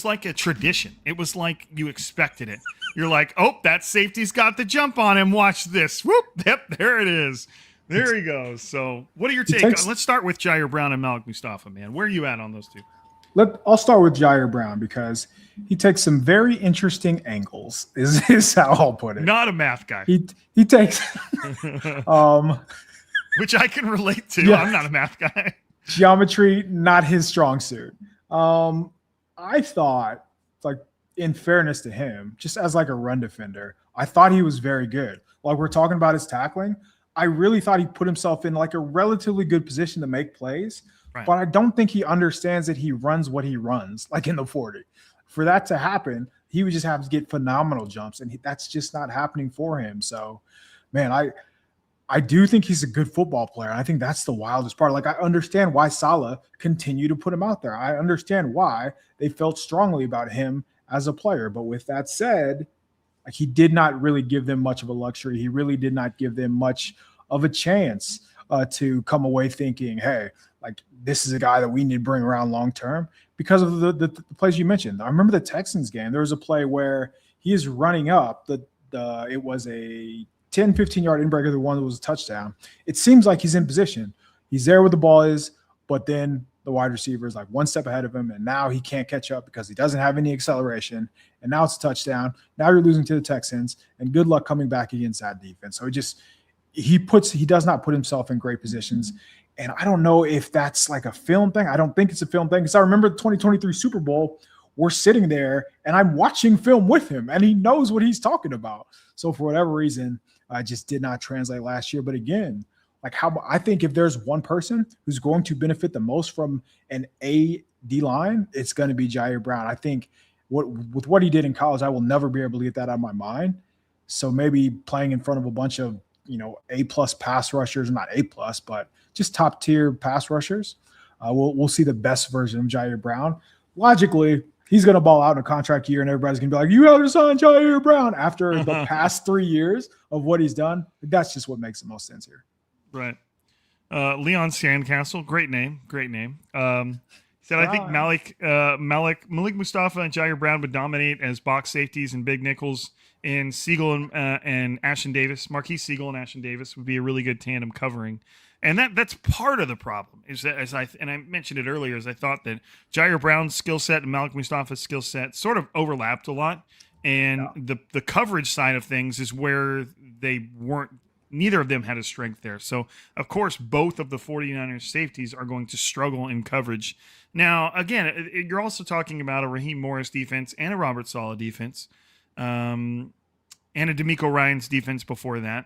like a tradition. It was like you expected it. You're like, oh, that safety's got the jump on him. Watch this. Whoop. Yep, there it is. There he goes. So what are your takes? Let's start with Ji'ayir Brown and Malik Mustafa, man. Where are you at on those two? I'll start with Ji'ayir Brown because he takes some very interesting angles, is how I'll put it. Not a math guy. He takes which I can relate to. Yeah. I'm not a math guy. Geometry, not his strong suit. I thought, like, in fairness to him, just as like a run defender, I thought he was very good. Like, we're talking about his tackling. I really thought he put himself in like a relatively good position to make plays, right. But I don't think he understands that he runs what he runs, like in the 40. For that to happen, he would just have to get phenomenal jumps, and that's just not happening for him. So, man, I do think he's a good football player. I think that's the wildest part. Like, I understand why Saleh continued to put him out there. I understand why they felt strongly about him as a player. But with that said, like, he did not really give them much of a luxury. He really did not give them much of a chance to come away thinking, hey, like, this is a guy that we need to bring around long-term because of the plays you mentioned. I remember the Texans game. There was a play where he is running up. It was a 10, 15-yard inbreaker. The one that was a touchdown. It seems like he's in position. He's there where the ball is, but then the wide receiver is like one step ahead of him, and now he can't catch up because he doesn't have any acceleration, and now it's a touchdown. Now you're losing to the Texans, and good luck coming back against that defense. So he does not put himself in great positions, and I don't know if that's like a film thing. I don't think it's a film thing because I remember the 2023 Super Bowl, we're sitting there, and I'm watching film with him, and he knows what he's talking about. So for whatever reason, I just did not translate last year. But again, Like how I think if there's one person who's going to benefit the most from an A D line, it's going to be Ji'ayir Brown. I think with what he did in college, I will never be able to get that out of my mind. So maybe playing in front of a bunch of A plus pass rushers, not A plus, but just top tier pass rushers, we'll see the best version of Ji'ayir Brown. Logically, he's going to ball out in a contract year, and everybody's going to be like, "You have to sign Ji'ayir Brown." After the past 3 years of what he's done, that's just what makes the most sense here. Right. Leon Sandcastle, great name. Said, I think Malik Mustafa and Ji'ayir Brown would dominate as box safeties and big nickels. And Siegel and Ashton Davis, Marquise Siegel and Ashton Davis would be a really good tandem covering. And that's part of the problem. Is that I mentioned it earlier, as I thought that Ji'ayir Brown's skill set and Malik Mustafa's skill set sort of overlapped a lot. And the coverage side of things is where they weren't. Neither of them had a strength there. So, of course, both of the 49ers safeties are going to struggle in coverage. Now, again, you're also talking about a Raheem Morris defense and a Robert Saleh defense, and a DeMeco Ryans defense before that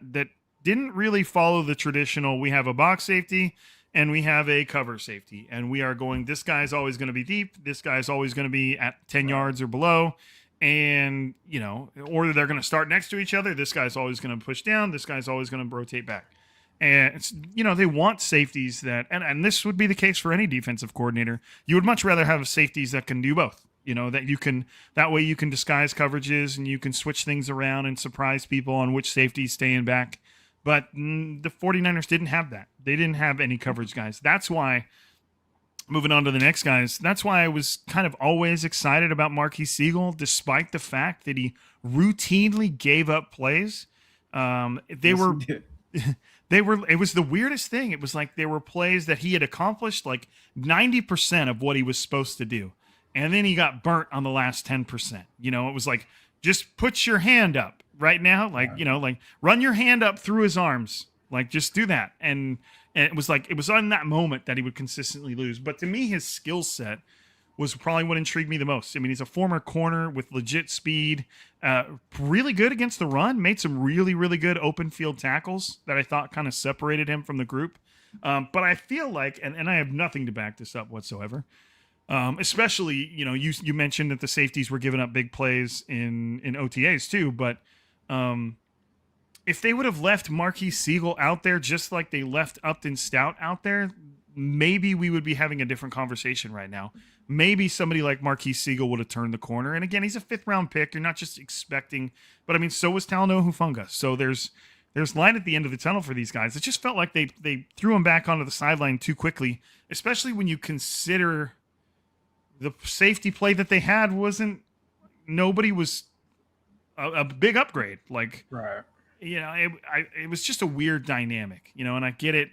didn't really follow the traditional, we have a box safety and we have a cover safety. And we are going, this guy's always going to be deep. This guy's always going to be at 10 yards or below. And, or they're going to start next to each other. This guy's always going to push down. This guy's always going to rotate back. And, it's, they want safeties that, and this would be the case for any defensive coordinator. You would much rather have safeties that can do both, that way you can disguise coverages and you can switch things around and surprise people on which safeties staying back. But the 49ers didn't have that. They didn't have any coverage guys. That's why, moving on to the next guys, that's why I was kind of always excited about Marquise Siegel, despite the fact that he routinely gave up plays. It was the weirdest thing. It was like there were plays that he had accomplished like 90% of what he was supposed to do. And then he got burnt on the last 10%. It was like, just put your hand up right now. Like, run your hand up through his arms. Like, just do that. And it was on that moment that he would consistently lose. But to me, his skill set was probably what intrigued me the most. I mean, he's a former corner with legit speed, really good against the run, made some really, really good open field tackles that I thought kind of separated him from the group. But I feel like, and I have nothing to back this up whatsoever, especially, you mentioned that the safeties were giving up big plays in OTAs too, but if they would have left Marquise Siegel out there just like they left Upton Stout out there, maybe we would be having a different conversation right now. Maybe somebody like Marquise Siegel would have turned the corner. And again, he's a 5th-round pick. You're not just expecting, but I mean, so was Talanoa Hufanga. So there's light at the end of the tunnel for these guys. It just felt like they threw him back onto the sideline too quickly, especially when you consider the safety play that they had nobody was a big upgrade. Like, right. It was just a weird dynamic, and I get it.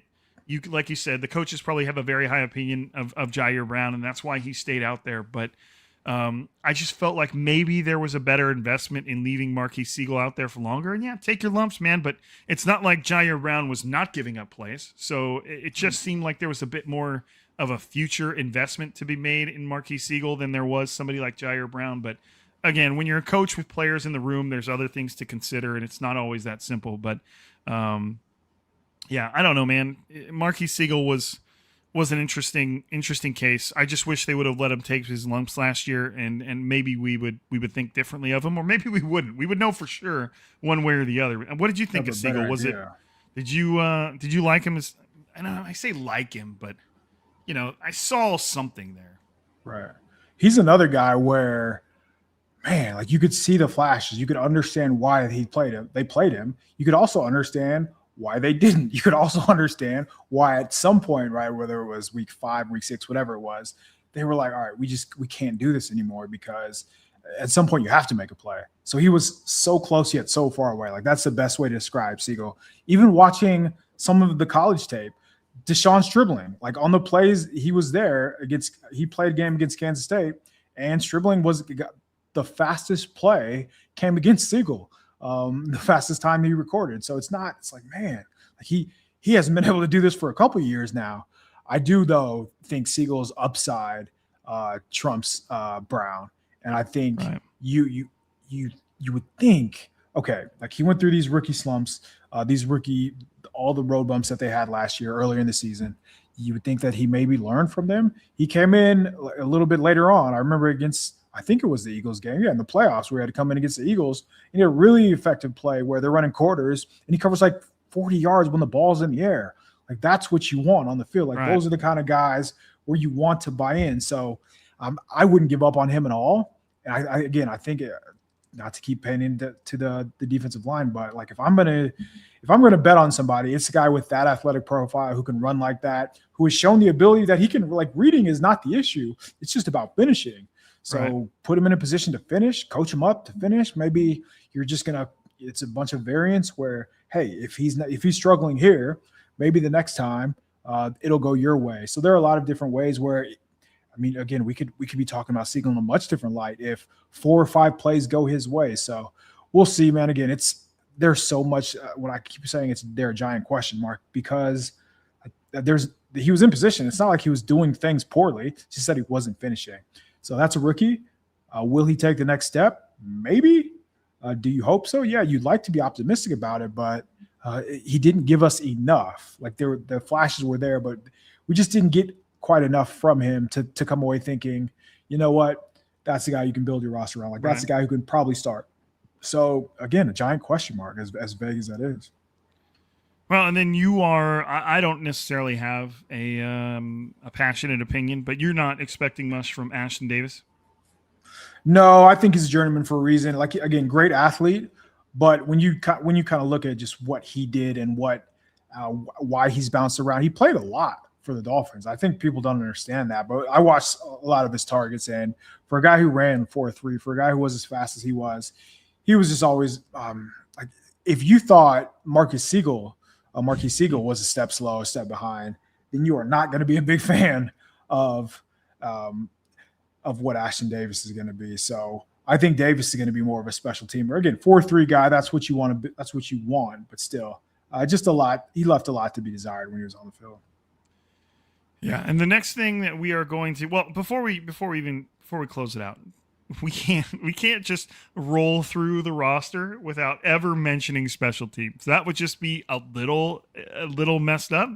Like you said, the coaches probably have a very high opinion of Ji'ayir Brown, and that's why he stayed out there. But I just felt like maybe there was a better investment in leaving Marquise Siegel out there for longer. And yeah, take your lumps, man. But it's not like Ji'ayir Brown was not giving up plays. So it just seemed like there was a bit more of a future investment to be made in Marquise Siegel than there was somebody like Ji'ayir Brown. But again, when you're a coach with players in the room, there's other things to consider, and it's not always that simple. But, yeah, I don't know, man. Marquise Siegel was an interesting case. I just wish they would have let him take his lumps last year, and maybe we would think differently of him, or maybe we wouldn't. We would know for sure one way or the other. What did you think of Siegel? Did you like him? I don't know. I say like him, but I saw something there. Right. He's another guy where, man, like you could see the flashes. You could understand why they played him. You could also understand why they didn't. You could also understand why at some point, right, whether it was week 5, week 6, whatever it was, they were like, all right, we can't do this anymore because at some point you have to make a play. So he was so close yet so far away. Like that's the best way to describe Siegel. Even watching some of the college tape, Deshaun's dribbling, like on the plays he was there he played a game against Kansas State, and dribbling was the fastest play came against Siegel. The fastest time he recorded. So it's like, man, like he hasn't been able to do this for a couple of years now. I do though think Siegel's upside trumps Brown. And I think right. you would think, okay, like he went through these rookie slumps, all the road bumps that they had last year earlier in the season. You would think that he maybe learned from them. He came in a little bit later on. I remember I think it was the Eagles game. Yeah, in the playoffs, where he had to come in against the Eagles. He had a really effective play where they're running quarters, and he covers like 40 yards when the ball's in the air. Like, that's what you want on the field. Like, those are the kind of guys where you want to buy in. So I wouldn't give up on him at all. And I think not to keep paying into the defensive line, but like if I'm gonna bet on somebody, it's a guy with that athletic profile who can run like that, who has shown the ability that he can, like, reading is not the issue. It's just about finishing. So put him in a position to finish, coach him up to finish. Maybe you're just it's a bunch of variance where, hey, if he's struggling here, maybe the next time it'll go your way. So there are a lot of different ways where, I mean, again, we could be talking about Siegel in a much different light if 4 or 5 plays go his way. So we'll see, man. Again, there's so much. What I keep saying, they're a giant question mark because he was in position. It's not like he was doing things poorly. It's just that he wasn't finishing. So that's a rookie. Will he take the next step? Maybe. Do you hope so? Yeah, you'd like to be optimistic about it, but he didn't give us enough. Like, the flashes were there, but we just didn't get quite enough from him to come away thinking, you know what, that's the guy you can build your roster around. Like, that's the guy who can probably start. So again, a giant question mark, as vague as that is. Well, and then I don't necessarily have a passionate opinion, but you're not expecting much from Ashton Davis? No, I think he's a journeyman for a reason. Like, again, great athlete, but when you kind of look at just what he did and why he's bounced around, he played a lot for the Dolphins. I think people don't understand that, but I watched a lot of his targets, and for a guy who ran 4.3, for a guy who was as fast as he was just always like, if you thought Marquise Siegel was a step slow, a step behind, then you are not going to be a big fan of what Ashton Davis is going to be. So I think Davis is going to be more of a special teamer. Again, 4.3 guy, that's what you want to be, that's what you want, but still, just a lot. He left a lot to be desired when he was on the field. Yeah, and the next thing that we are going to, well, before we close it out, we can't just roll through the roster without ever mentioning special teams. That would just be a little messed up.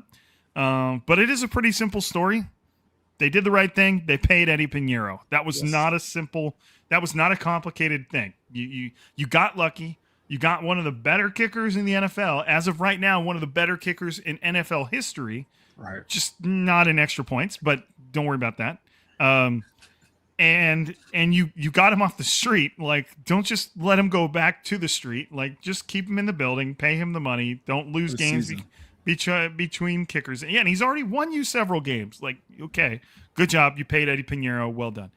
But it is a pretty simple story. They did the right thing. They paid Eddie Pinheiro. That was not a complicated thing. You got lucky. You got one of the better kickers in the NFL. As of right now, one of the better kickers in NFL history. Right. Just not in extra points, but don't worry about that. And you got him off the street. Like, don't just let him go back to the street. Like, just keep him in the building, pay him the money. Don't lose games between kickers. Yeah, and he's already won you several games. Like, okay, good job. You paid Eddie Pinheiro. Well done.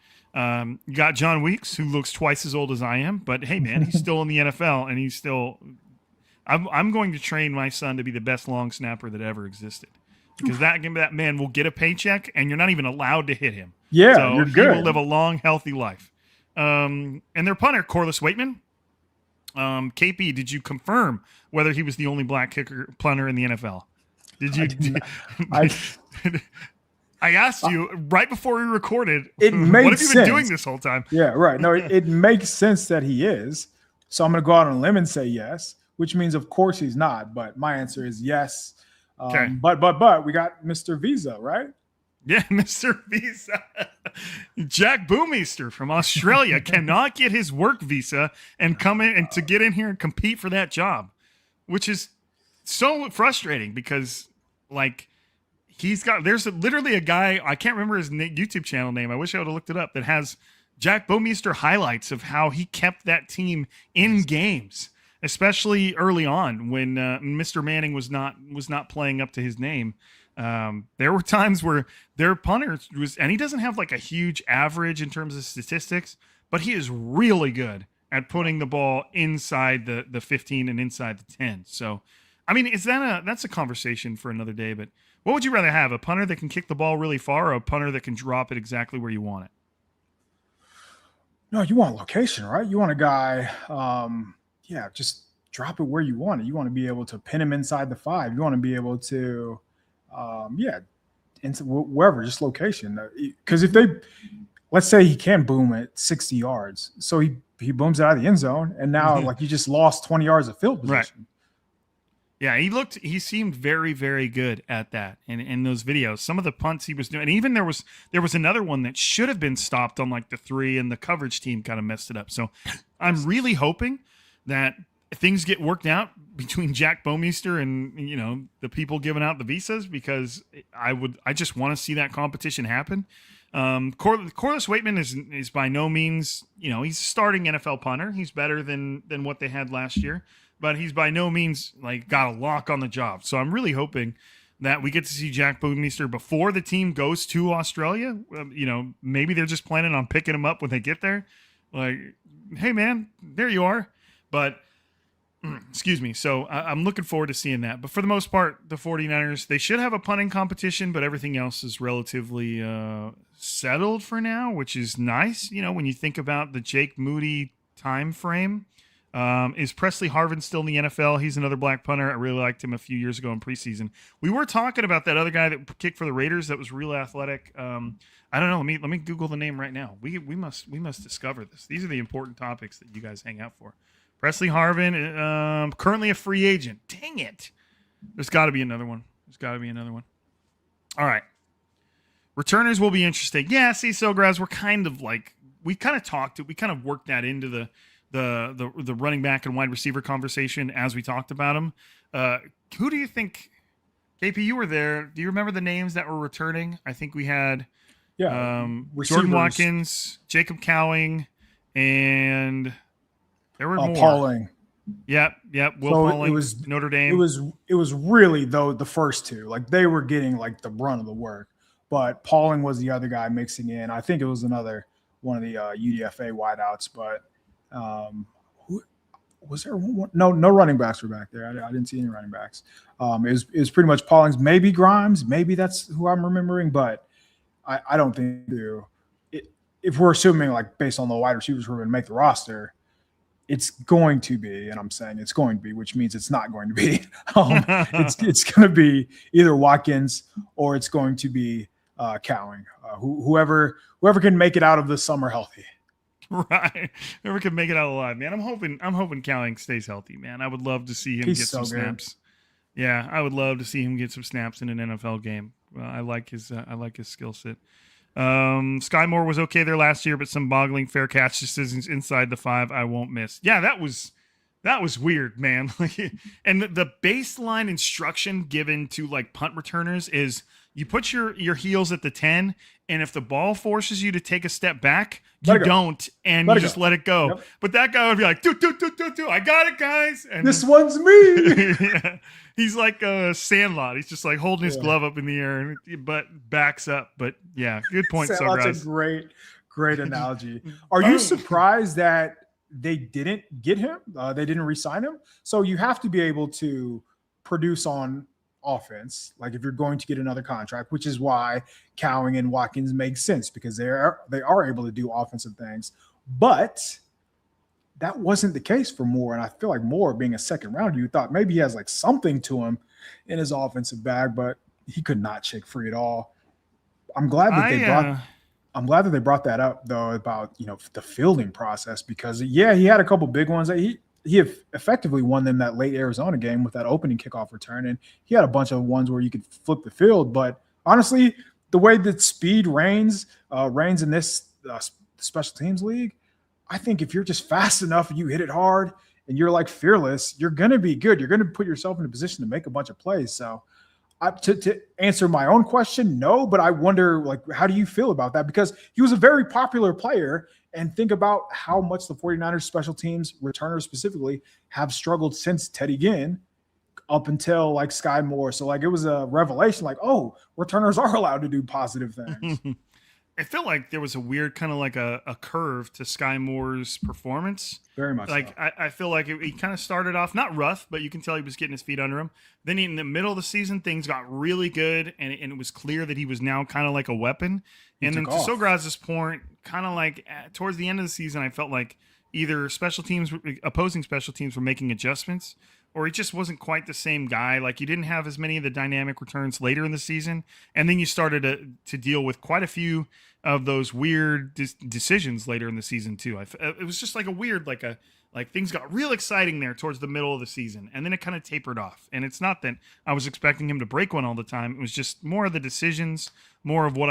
You got John Weeks, who looks twice as old as I am, but hey, man, he's still in the NFL, and he's still. I'm going to train my son to be the best long snapper that ever existed. Because that man will get a paycheck, and you're not even allowed to hit him. Yeah, so you're good. He will live a long, healthy life. And their punter, Corliss Waitman. KP, did you confirm whether he was the only black punter in the NFL? Did you? I asked you right before we recorded. It makes what have you been doing this whole time? Yeah, right. No, it makes sense that he is. So I'm going to go out on a limb and say yes, which means of course he's not. But my answer is yes. Okay. But we got Mr. Visa, right? Yeah, Mr. Visa. Jack Boomeister from Australia cannot get his work visa and come in and to get in here and compete for that job, which is so frustrating because, like, there's literally a guy, I can't remember his YouTube channel name. I wish I would have looked it up, that has Jack Boomeister highlights of how he kept that team in games. Especially early on when Mr. Manning was not playing up to his name. There were times where their punter and he doesn't have like a huge average in terms of statistics, but he is really good at putting the ball inside the 15 and inside the 10. So, I mean, that's a conversation for another day, but what would you rather have? A punter that can kick the ball really far or a punter that can drop it exactly where you want it? No, you want location, right? You want a guy, just drop it where you want it. You want to be able to pin him inside the 5. You want to be able to, into wherever, just location. Because if let's say he can boom at 60 yards, so he booms it out of the end zone, and now like you just lost 20 yards of field position. Right. Yeah, he seemed very, very good at that in those videos. Some of the punts he was doing, and even there was another one that should have been stopped on like the 3, and the coverage team kind of messed it up. So I'm really hoping that things get worked out between Jack Bomeister and the people giving out the visas, because I just want to see that competition happen. Corliss Waitman is by no means, he's a starting NFL punter. He's better than what they had last year, but he's by no means like got a lock on the job. So I'm really hoping that we get to see Jack Bomeister before the team goes to Australia. Maybe they're just planning on picking him up when they get there. Like, hey man, there you are. But excuse me. So I'm looking forward to seeing that. But for the most part, the 49ers, they should have a punting competition, but everything else is relatively settled for now, which is nice. When you think about the Jake Moody time frame. Is Presley Harvin still in the NFL? He's another black punter. I really liked him a few years ago in preseason. We were talking about that other guy that kicked for the Raiders that was real athletic. I don't know. Let me Google the name right now. We must discover this. These are the important topics that you guys hang out for. Presley Harvin, currently a free agent. Dang it. There's got to be another one. All right. Returners will be interesting. Yeah, see, Sograz, we kind of worked that into the running back and wide receiver conversation as we talked about them. Who do you think, KP, you were there. Do you remember the names that were returning? I think we had Jordan Watkins, Jacob Cowing, and there were more. Pauling. Yep. Will Pauling, Notre Dame. It was really, though, the first two. Like, they were getting, like, the brunt of the work. But Pauling was the other guy mixing in. I think it was another one of the UDFA wideouts, but who was there? No running backs were back there. I didn't see any running backs. It was pretty much Pauling's, maybe Grimes, maybe that's who I'm remembering, but I don't think if we're assuming, like, based on the wide receivers who are going to make the roster, it's going to be, and I'm saying it's going to be, which means it's not going to be. It's going to be either Watkins or it's going to be Cowing. Whoever can make it out of the summer healthy. Right. Whoever can make it out alive, man. I'm hoping Cowing stays healthy, man. I would love to see him get some snaps. Yeah, I would love to see him get some snaps in an NFL game. I like his skill set. Sky Moore was okay there last year, but some boggling fair catch decisions inside the 5 I won't miss. Yeah, that was weird, man. And the baseline instruction given to like punt returners is you put your heels at the 10, and if the ball forces you to take a step back, you don't, and you just let it go. Yep. But that guy would be like, do, I got it, guys. And this one's me. Yeah. He's like a Sandlot. He's just like holding his glove up in the air, but backs up. But yeah, good point. Sandlot's a great analogy. Are you surprised that they didn't get him? They didn't re-sign him. So you have to be able to produce on offense, like if you're going to get another contract, which is why Cowing and Watkins make sense, because they are able to do offensive things. But that wasn't the case for Moore, and I feel like Moore, being a second rounder, you thought maybe he has like something to him in his offensive bag, but he could not shake free at all. I'm glad that they brought that up, though, about the fielding process, because he had a couple big ones that he effectively won them that late Arizona game with that opening kickoff return, and he had a bunch of ones where you could flip the field. But honestly, the way that speed reigns in this special teams league, I think if you're just fast enough and you hit it hard and you're like fearless, you're going to be good. You're going to put yourself in a position to make a bunch of plays. So to answer my own question, no, but I wonder, like, how do you feel about that? Because he was a very popular player, and think about how much the 49ers special teams, returners specifically, have struggled since Teddy Ginn up until like Sky Moore. So like it was a revelation, like, oh, returners are allowed to do positive things. I feel like there was a weird kind of like a curve to Sky Moore's performance. Very much like so. I feel like he kind of started off not rough, but you can tell he was getting his feet under him. Then in the middle of the season, things got really good, and it was clear that he was now kind of like a weapon. And then to Sograz's point, kind of like towards the end of the season, I felt like either opposing special teams were making adjustments, or he just wasn't quite the same guy. Like, you didn't have as many of the dynamic returns later in the season, and then you started to deal with quite a few of those weird decisions later in the season too. It was just like a weird, like a Like things got real exciting there towards the middle of the season, and then it kind of tapered off. And it's not that I was expecting him to break one all the time. It was just more of the decisions, more of what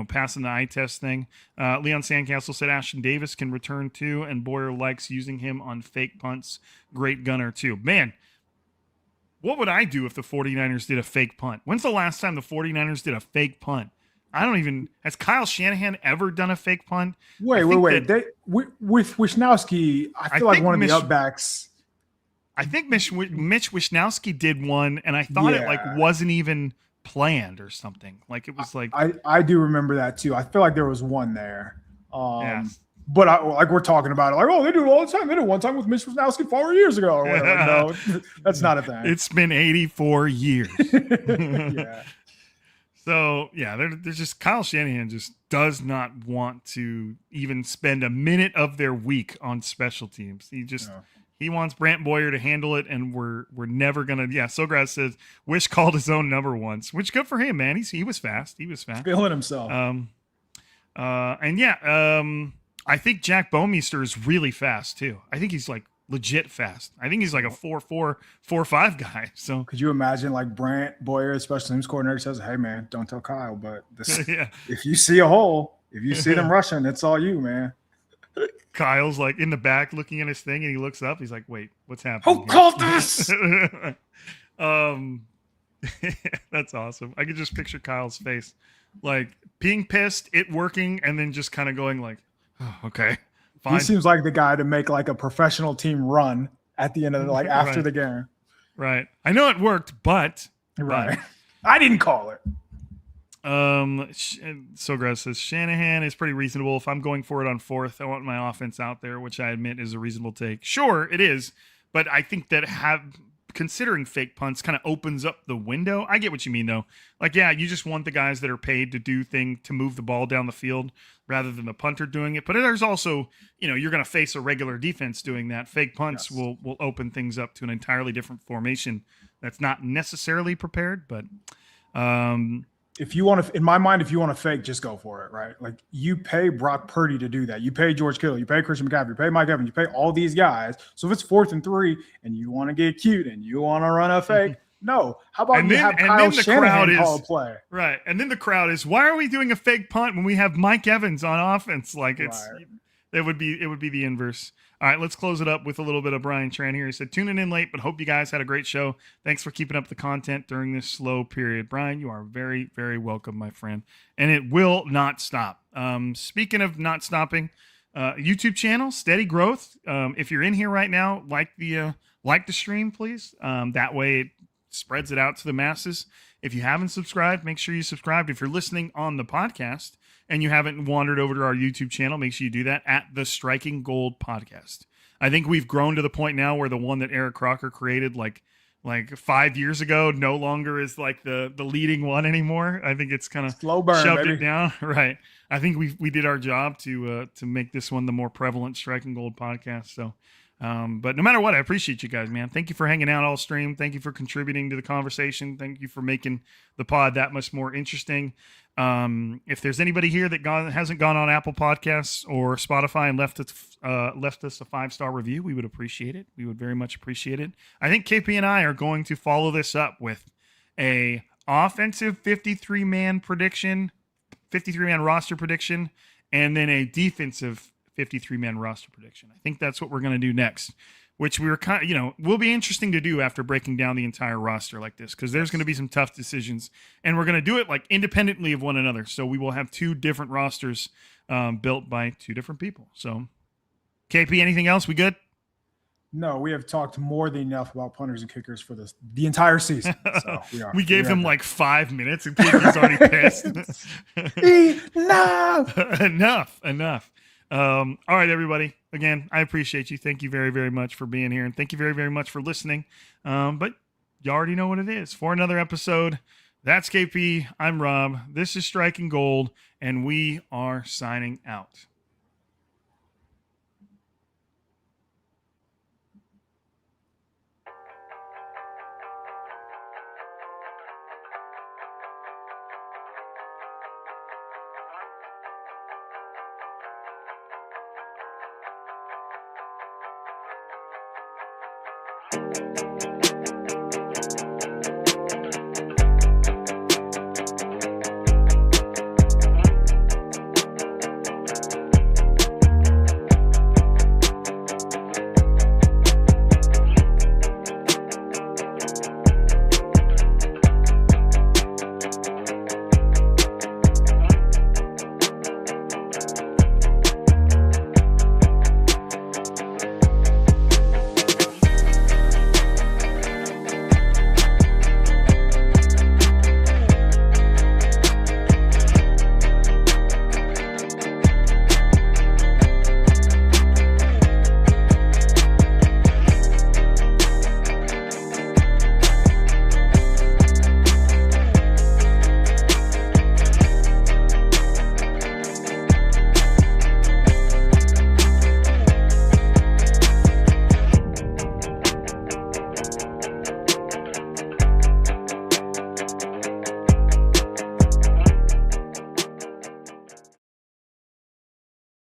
passing the eye test thing. Leon Sandcastle said Ashton Davis can return too, and Boyer likes using him on fake punts. Great gunner too. Man, what would I do if the 49ers did a fake punt? When's the last time the 49ers did a fake punt? Has Kyle Shanahan ever done a fake punt? Wait. With Wisnowski, I feel like one of the upbacks. I think Mitch Wisnowski did one, and I thought it like wasn't even planned or something. Like it was like I do remember that too. I feel like there was one there. Yes. But like we're talking about it, like, oh, they do it all the time. They did one time with Mitch Wisnowski 4 years ago or whatever. No, that's not a thing. It's been 84 years. Yeah. So, yeah, there's just Kyle Shanahan just does not want to even spend a minute of their week on special teams. He wants Brant Boyer to handle it, and we're never going to. Yeah, Sogras says, Wish called his own number once, which good for him, man. He was fast. He was fast. Feeling himself. I think Jack Bomeister is really fast, too. I think he's like legit fast. I think he's like a 4.4, 4.5 guy. So could you imagine like Brant Boyer, special teams coordinator, says, "Hey man, don't tell Kyle, but this, if you see a hole, if you see them rushing, it's all you, man." Kyle's like in the back looking at his thing, and he looks up. He's like, "Wait, what's happening? Who called this?" That's awesome. I could just picture Kyle's face, like being pissed, it working, and then just kind of going like, "Oh, okay." Fine. He seems like the guy to make like a professional team run at the end of the, after the game. Right. I know it worked, but I didn't call it. Sogras says Shanahan is pretty reasonable. If I'm going for it on fourth, I want my offense out there, which I admit is a reasonable take. Sure, it is, but I think that considering fake punts kind of opens up the window. I get what you mean though. Like, yeah, you just want the guys that are paid to move the ball down the field rather than the punter doing it. But there's also, you're going to face a regular defense doing that. Fake punts will open things up to an entirely different formation that's not necessarily prepared. But if you want to, in my mind, if you want to fake, just go for it, right? Like you pay Brock Purdy to do that. You pay George Kittle, you pay Christian McCaffrey, you pay Mike Evans, you pay all these guys. So if it's 4th and 3 and you want to get cute and you want to run a fake, no. How about have Kyle Shanahan call a play? Right. And then the crowd is, why are we doing a fake punt when we have Mike Evans on offense? Like it would be the inverse. All right, let's close it up with a little bit of Brian Tran here. He said, tuning in late, but hope you guys had a great show. Thanks for keeping up the content during this slow period. Brian, you are very, very welcome, my friend. And it will not stop. Speaking of not stopping, YouTube channel, steady growth. If you're in here right now, like the stream, please. That way it spreads it out to the masses. If you haven't subscribed, make sure you subscribe. If you're listening on the podcast and you haven't wandered over to our YouTube channel, make sure you do that at the Striking Gold Podcast. I think we've grown to the point now where the one that Eric Crocker created like 5 years ago no longer is like the leading one anymore. I think it's kind of slow burn, shoved baby. It down. Right. I think we did our job to make this one the more prevalent Striking Gold podcast. So, but no matter what, I appreciate you guys, man. Thank you for hanging out all stream. Thank you for contributing to the conversation. Thank you for making the pod that much more interesting. If there's anybody here that hasn't gone on Apple Podcasts or Spotify and left us a 5-star review, we would appreciate it. We would very much appreciate it. I think KP and I are going to follow this up with a offensive 53-man roster prediction, and then a defensive 53-man roster prediction. I think that's what we're going to do next, which we were kind of, will be interesting to do after breaking down the entire roster like this, because there's going to be some tough decisions, and we're going to do it like independently of one another. So we will have 2 different rosters built by 2 different people. So, KP, anything else? We good? No, we have talked more than enough about punters and kickers for the entire season. So we gave him like 5 minutes, and KP's already pissed. Enough. All right, everybody. Again, I appreciate you. Thank you very, very much for being here, and thank you very, very much for listening. But you already know what it is. For another episode, that's KP. I'm Rob. This is Striking Gold, and we are signing out.